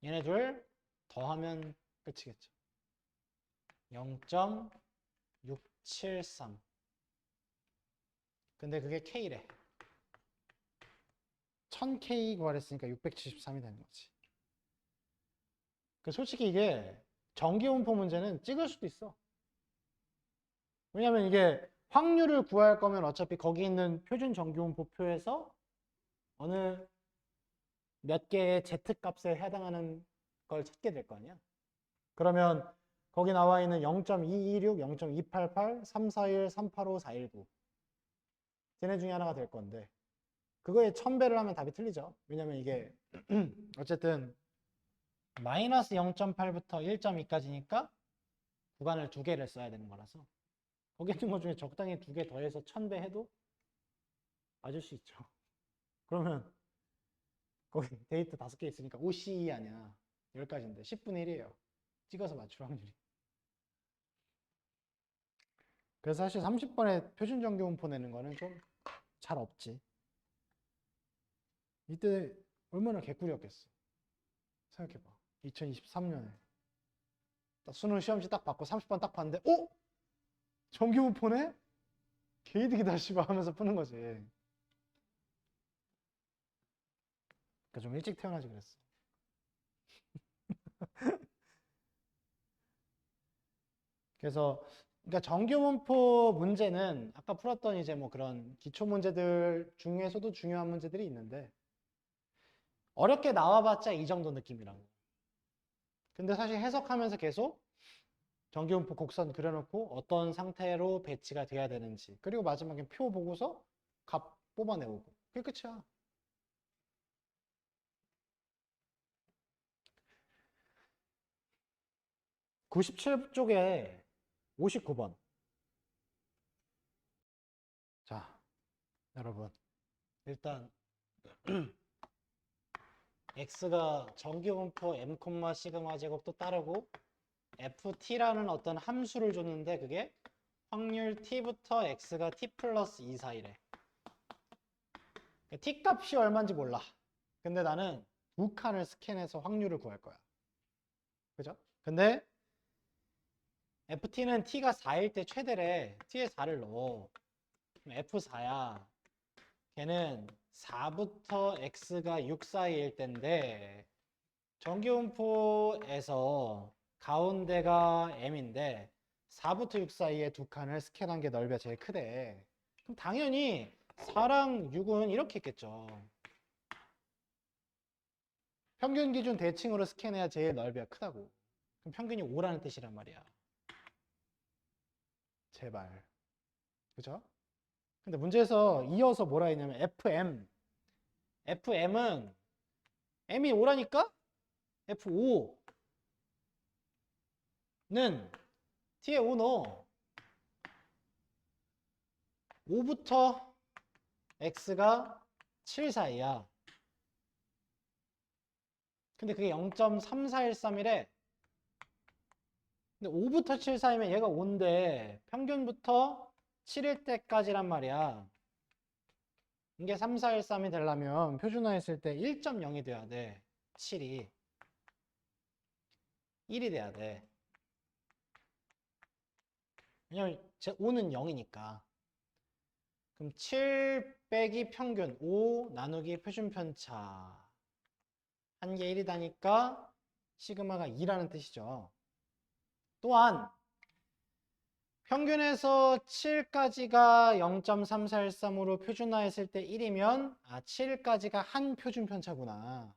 얘네 둘 더하면 끝이겠죠. 0.673. 근데 그게 K래. 1000K 구하랬으니까 673이 되는 거지. 솔직히 이게 전기분포 문제는 찍을 수도 있어. 왜냐면 이게 확률을 구할 거면 어차피 거기 있는 표준 전기분포표에서 어느 몇 개의 Z값에 해당하는 걸 찾게 될 거 아니야. 그러면 거기 나와 있는 0.226, 0.288, 341, 385, 419 쟤네 중에 하나가 될 건데 그거에 1000배를 하면 답이 틀리죠. 왜냐면 이게 어쨌든 마이너스 0.8부터 1.2까지니까 구간을 두 개를 써야 되는 거라서 거기 있는 것 중에 적당히 두 개 더해서 1000배 해도 맞을 수 있죠. 그러면 거기 데이터 5개 있으니까 OCE 아니야. 10가지인데 10분의 1이에요. 찍어서 맞출 확률이. 그래서 사실 30번에 표준 전기분포 내는 거는 좀 잘 없지. 이때 얼마나 개꿀이었겠어. 생각해봐. 2023년에 수능 시험지 딱 받고 30번 딱 봤는데 전기분포네? 개이득이다 씨발 하면서 푸는 거지. 그러니까 좀 일찍 태어나지 그랬어. 그래서 그러니까 전기분포 문제는 아까 풀었던 이제 뭐 그런 기초 문제들 중에서도 중요한 문제들이 있는데 어렵게 나와봤자 이 정도 느낌이라고. 근데 사실 해석하면서 계속 전기분포 곡선 그려놓고 어떤 상태로 배치가 돼야 되는지 그리고 마지막에 표 보고서 값 뽑아내오고 그게 끝이야. (97쪽에) 59번. 자, 여러분 일단 x가 전기분포 m, 시그마 제곱 또 따르고 ft라는 어떤 함수를 줬는데 그게 확률 t부터 x가 t 플러스 2 사이래. t 값이 얼마인지 몰라. 근데 나는 두 칸을 스캔해서 확률을 구할 거야. 그죠? 근데 ft는 t가 4일 때 최대래. t에 4를 넣어. 그럼 f4야. 걔는 4부터 x가 6 사이일 때인데 전기분포에서 가운데가 m인데 4부터 6 사이에 두 칸을 스캔한 게 넓이가 제일 크대. 그럼 당연히 4랑 6은 이렇게 있겠죠. 평균 기준 대칭으로 스캔해야 제일 넓이가 크다고. 그럼 평균이 5라는 뜻이란 말이야. 제발. 그죠? 근데 문제에서 이어서 뭐라 했냐면 FM. FM은 M이 5라니까 F5는 T에 5 넣어. 5부터 X가 7 사이야. 근데 그게 0.3413이래. 근데 5부터 7 사이면 얘가 5인데 평균부터 7일 때까지란 말이야. 이게 3413이 되려면 표준화했을 때 1.0이 돼야 돼. 7이. 1이 돼야 돼. 왜냐면 제 5는 0이니까. 그럼 7 빼기 평균 5 나누기 표준편차 한 개 1이다니까 시그마가 2라는 뜻이죠. 또한 평균에서 7까지가 0.3413으로 표준화했을 때 1이면 7까지가 한 표준편차구나.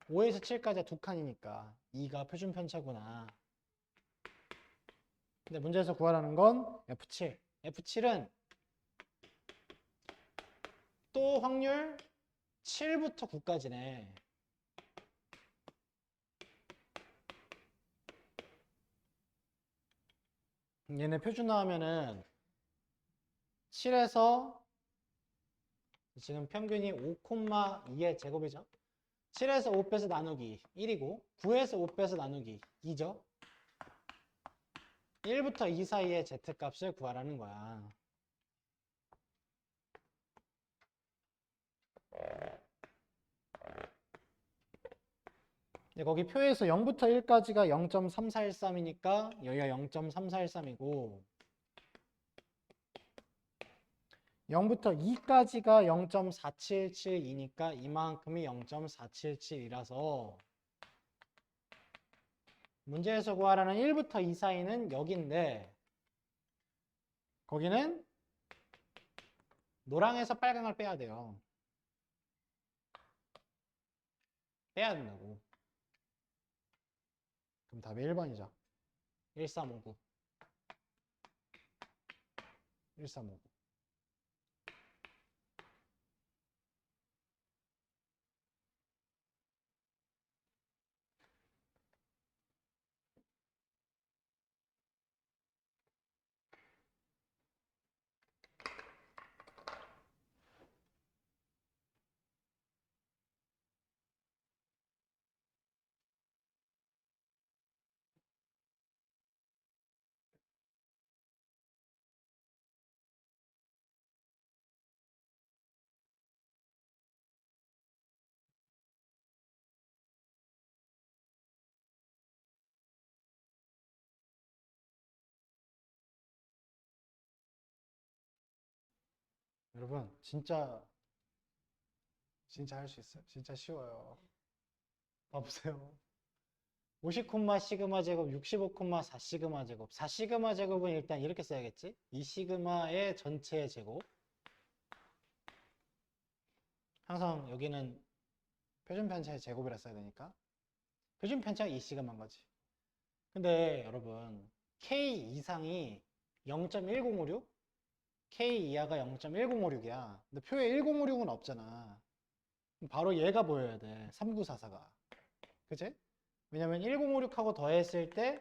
5에서 7까지가 두 칸이니까 2가 표준편차구나. 근데 문제에서 구하라는 건 F7. F7은 또 확률 7부터 9까지네. 얘네 표준화하면은 7에서 지금 평균이 5,2의 제곱이죠. 7에서 5 빼서 나누기 1이고 9에서 5 빼서 나누기 2죠. 1부터 2 사이의 z값을 구하라는 거야. 거기 표에서 0부터 1까지가 0.3413이니까 여기가 0.3413이고 0부터 2까지가 0.4772니까 이만큼이 0.477이라서 문제에서 구하라는 1부터 2 사이는 여기인데 거기는 노랑에서 빨강을 빼야 돼요. 빼야 된다고. 그럼 답이 1번이죠. 1359. 1359. 여러분 진짜 할 수 있어요. 진짜 쉬워요. 봐보세요. 50 시그마 제곱 65 4 시그마 제곱 4 시그마 제곱은 일단 이렇게 써야겠지? 2 시그마의 전체 제곱. 항상 여기는 표준편차의 제곱이라 써야 되니까 표준편차가 2 시그마인 거지. 근데 여러분 K 이상이 0.1056 K 이하가 0.1056이야. 근데 표에 1056은 없잖아. 바로 얘가 보여야 돼. 3944가. 그치? 왜냐면 1056하고 더했을 때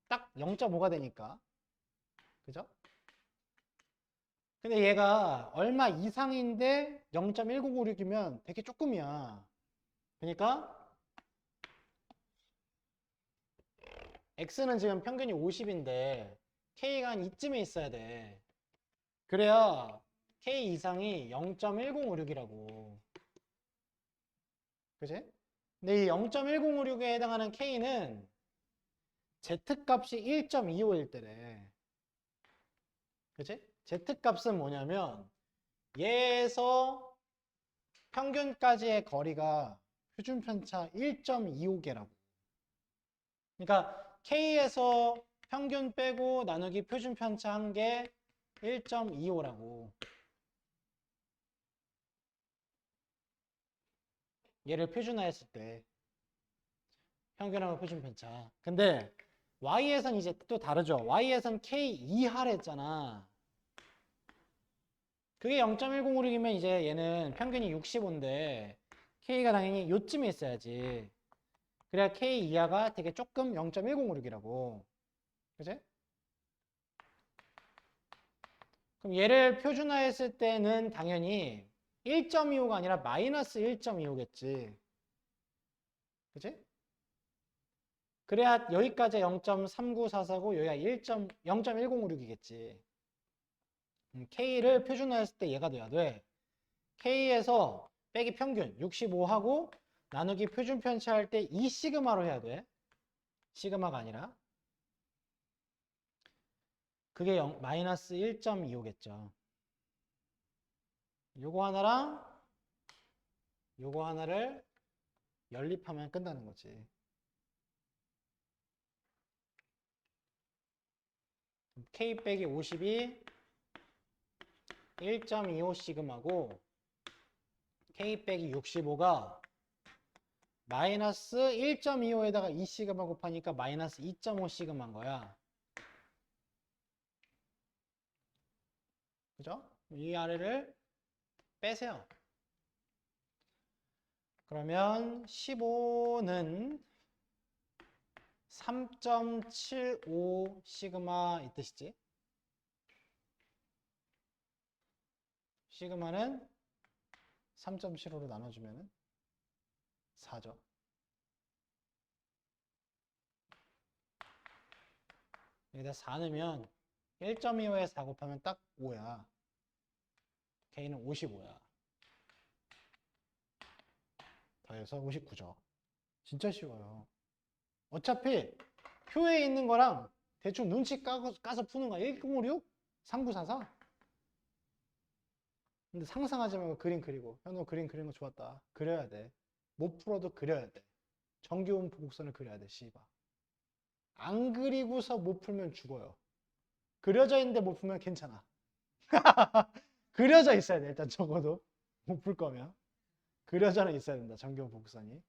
딱 0.5가 되니까. 그죠? 근데 얘가 얼마 이상인데 0.1056이면 되게 조금이야. 그러니까 X는 지금 평균이 50인데 K가 한 이쯤에 있어야 돼. 그래야 K 이상이 0.1056이라고. 그치? 근데 이 0.1056에 해당하는 K는 Z값이 1.25일 때래. 그치? Z값은 뭐냐면 얘에서 평균까지의 거리가 표준편차 1.25개라고. 그러니까 K에서 평균 빼고 나누기 표준편차 한 게 1.25라고. 얘를 표준화했을 때 평균하고 표준편차. 근데 Y에선 이제 또 다르죠. Y에선 K 이하를 했잖아. 그게 0.1056이면 이제 얘는 평균이 65인데 K가 당연히 요쯤에 있어야지. 그래야 K 이하가 되게 조금 0.1056이라고. 그치? 그럼 얘를 표준화했을 때는 당연히 1.25가 아니라 마이너스 1.25겠지. 그치? 그래야 여기까지 0.39449, 여기가 0.1056이겠지. K를 표준화했을 때 얘가 돼야 돼. K에서 빼기 평균 65하고 나누기 표준편차 할 때 2 시그마로 해야 돼. 시그마가 아니라. 그게 마이너스 1.25겠죠. 요거 하나랑 요거 하나를 연립하면 끝나는 거지. K 빼기 50이 1.25 시그마고 K 빼기 65가 마이너스 1.25에다가 2 시그마 곱하니까 마이너스 2.5 시그마인 거야. 그죠? 이 아래를 빼세요. 그러면 15는 3.75 시그마 이 뜻이지. 시그마는 3.75로 나눠주면 4죠. 여기다 4 넣으면 1.25에 4 곱하면 딱 5야. K는 55야. 더해서 59죠. 진짜 쉬워요. 어차피 표에 있는 거랑 대충 눈치 까서 푸는 거야. 1956, 3944. 근데 상상하지 말고 그림 그리고. 현우 그림 그리는 거 좋았다. 그려야 돼. 못 풀어도 그려야 돼. 정규분포 곡선을 그려야 돼. 씨발. 안 그리고서 못 풀면 죽어요. 그려져 있는데 못 풀면 괜찮아. 그려져 있어야 돼. 일단 적어도 못 풀 거면 그려져는 있어야 된다. 정규분포 곡선이.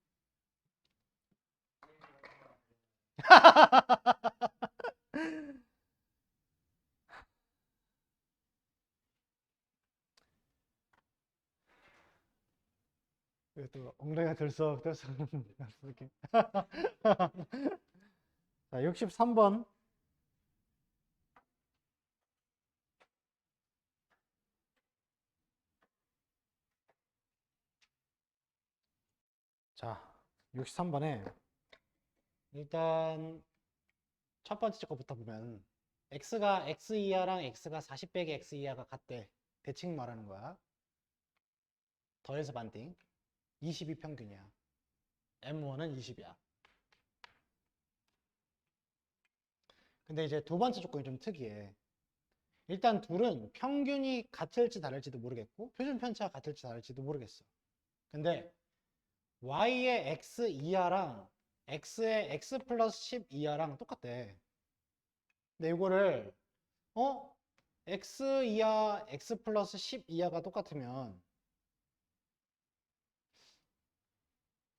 또 엉덩이가 들썩들썩 이렇게. 자, 63번. 자, 63번에 일단 첫 번째 거부터 보면 x가 x 이하랑 x가 40 빼기 x 이하가 같대. 대칭 말하는 거야. 더해서 반띵. 20이 평균이야. M1은 20이야. 근데 이제 두 번째 조건이 좀 특이해. 일단 둘은 평균이 같을지 다를지도 모르겠고 표준 편차가 같을지 다를지도 모르겠어. 근데 y의 x 이하랑 x의 x 플러스 10 이하랑 똑같대. 근데 이거를 x 이하 x 플러스 10 이하가 똑같으면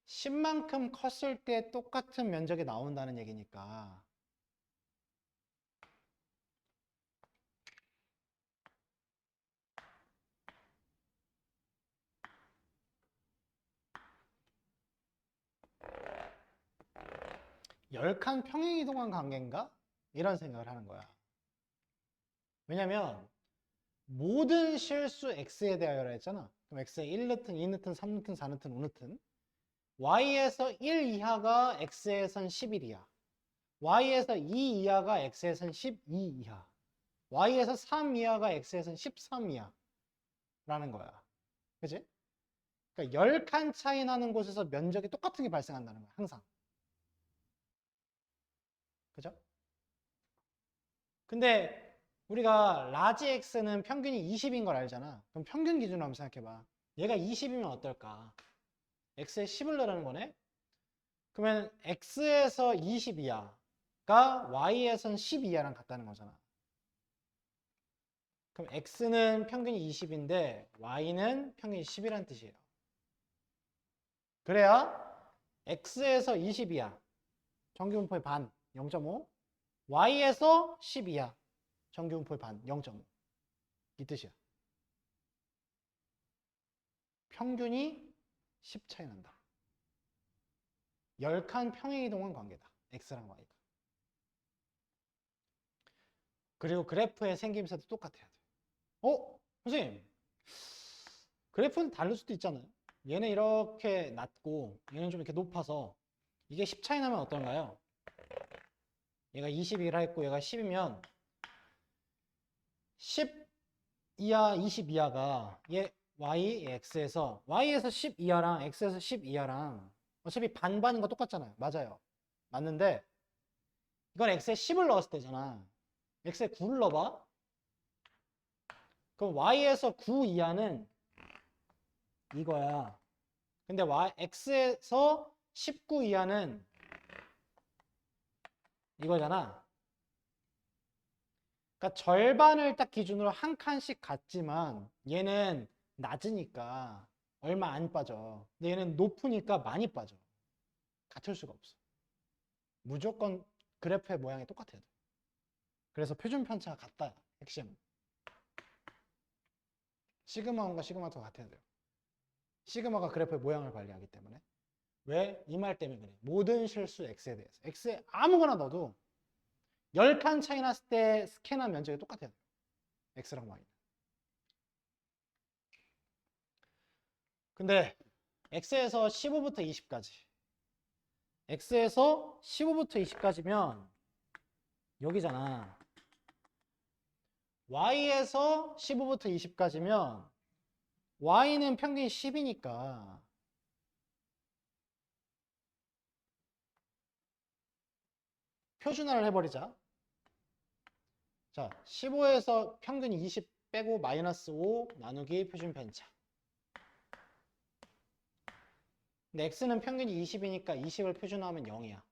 10만큼 컸을 때 똑같은 면적이 나온다는 얘기니까 열 칸 평행이동한 관계인가? 이런 생각을 하는 거야. 왜냐면 모든 실수 x에 대하여라 했잖아. 그럼 x에 1느튼, 2느튼, 3느튼, 4느튼, 5느튼 y에서 1 이하가 x에선 11이야. y에서 2 이하가 x에선 12 이하. y에서 3 이하가 x에선 13이야. 라는 거야. 그치? 그러니까 10칸 차이 나는 곳에서 면적이 똑같은 게 발생한다는 거야. 항상. 그죠? 근데 우리가 라지 x는 평균이 20인 걸 알잖아. 그럼 평균 기준으로 한번 생각해봐. 얘가 20이면 어떨까? x에 10을 넣으라는 거네? 그러면 x에서 20 이하가 y에선 10 이하랑 같다는 거잖아. 그럼 x는 평균이 20인데 y는 평균이 10이라는 뜻이에요. 그래야 x에서 20 이하, 정규분포의 반, 0.5. y에서 10 이하, 정규분포의 반, 0.5. 이 뜻이야. 평균이 10 차이 난다. 10칸 평행이동한 관계다. x랑 y가. 그리고 그래프의 생김새도 똑같아야 돼. 선생님. 그래프는 다를 수도 있잖아요. 얘는 이렇게 낮고 얘는 좀 이렇게 높아서 이게 10 차이 나면 어떤가요? 얘가 21라 했고 얘가 10이면 10 이하, 20 이하가 얘 y, x에서 y에서 10 이하랑 x에서 10 이하랑 어차피 반반인 거 똑같잖아요. 맞아요. 맞는데 이건 x에 10을 넣었을 때잖아. x에 9를 넣어봐. 그럼 y에서 9 이하는 이거야. 근데 x에서 19 이하는 이거잖아. 그러니까 절반을 딱 기준으로 한 칸씩 갔지만 얘는 낮으니까 얼마 안 빠져. 근데 얘는 높으니까 많이 빠져. 같을 수가 없어. 무조건 그래프의 모양이 똑같아야 돼. 그래서 표준 편차가 같다. 핵심은. 시그마 1과 시그마 2가 같아야 돼요. 시그마가 그래프의 모양을 관리하기 때문에. 왜? 이 말 때문에 그래. 모든 실수 x에 대해서. x에 아무거나 넣어도 10칸 차이 났을 때 스캔한 면적이 똑같아야 돼요. x랑 y는. 근데 x에서 15부터 20까지. x에서 15부터 20까지면 여기잖아. y에서 15부터 20까지면 y는 평균 10이니까 표준화를 해버리자. 자, 15에서 평균 20 빼고 마이너스 5 나누기 표준 편차. 근데 x는 평균이 20이니까 20을 표준화하면 0이야.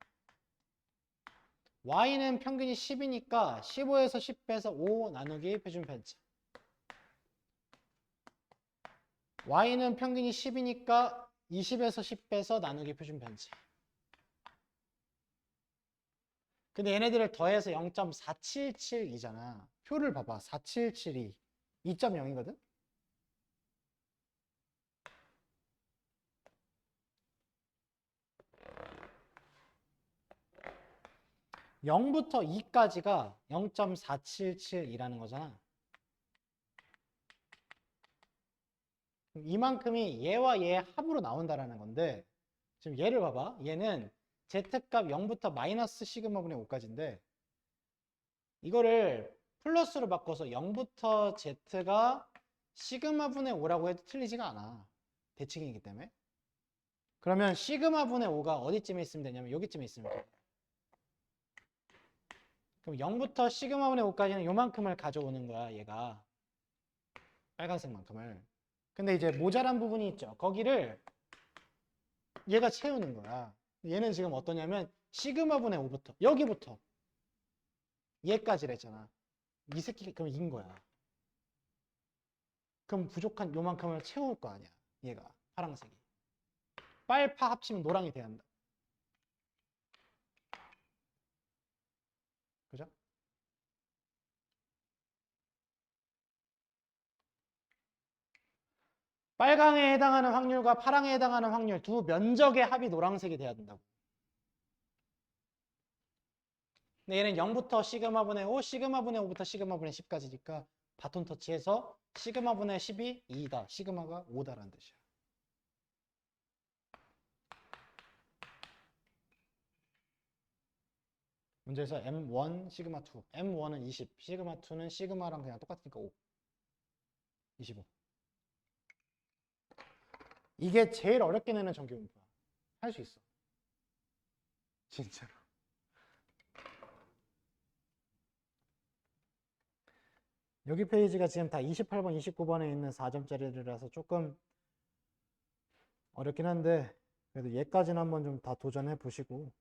y는 평균이 10이니까 15에서 10 빼서 5 나누기 표준 편차. y는 평균이 10이니까 20에서 10 빼서 나누기 표준 편차. 근데 얘네들을 더해서 0.477이잖아. 표를 봐봐. 4772. 2.0이거든? (0부터) (2까지가) 0.477이라는 거잖아. 이만큼이 얘와 얘의 합으로 나온다라는 건데 지금 얘를 봐봐. 얘는 z값 0부터 마이너스 시그마분의 5까지인데 이거를 플러스로 바꿔서 0부터 z가 시그마분의 5라고 해도 틀리지가 않아. 대칭이기 때문에. 그러면 시그마분의 5가 어디쯤에 있으면 되냐면 여기쯤에 있으면 돼. 그럼 0부터 시그마분의 5까지는 요만큼을 가져오는 거야, 얘가. 빨간색만큼을. 근데 이제 모자란 부분이 있죠. 거기를 얘가 채우는 거야. 얘는 지금 어떠냐면 시그마분의 5부터 여기부터 얘까지를 했잖아. 이 새끼가 그럼 인 거야. 그럼 부족한 요만큼을 채울 거 아니야. 얘가 파란색이. 빨파 합치면 노랑이 돼야 한다. 그죠? 빨강에 해당하는 확률과 파랑에 해당하는 확률 두 면적의 합이 노란색이 돼야 된다고. 근데 얘는 0부터 시그마분의 5, 시그마분의 5부터 시그마분의 10까지니까 바톤 터치해서 시그마분의 10이 2다. 시그마가 5다라는 뜻이야. 문제에서 M1, 시그마 2. M1은 20, 시그마 2는 시그마랑 그냥 똑같으니까 5. 25. 이게 제일 어렵게 내는 전기분포야. 할 수 있어. 진짜로. 여기 페이지가 지금 다 28번, 29번에 있는 4점짜리라서 조금 어렵긴 한데 그래도 얘까지는 한번 좀 다 도전해 보시고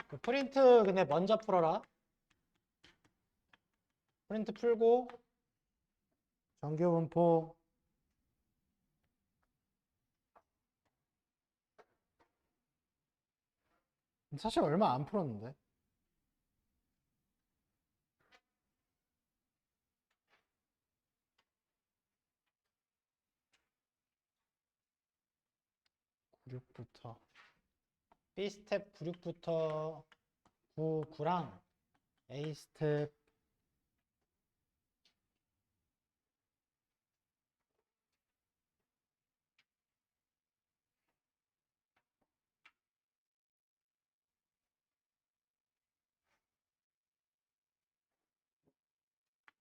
그 프린트 근데 먼저 풀어라. 프린트 풀고 전기분포 사실 얼마 안 풀었는데 (96부터) B 스텝 96부터 9랑 A 스텝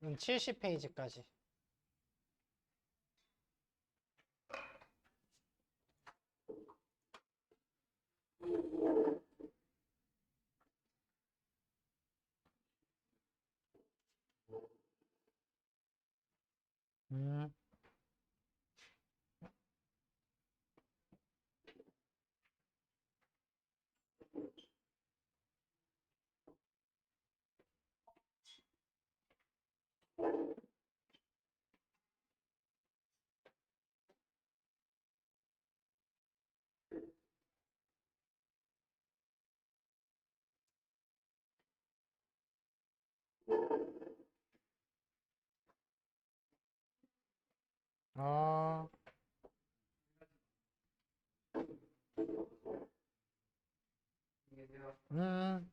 은 70페이지까지 어, 음,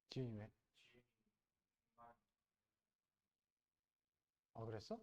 지윤이 왜? 아, 그랬어?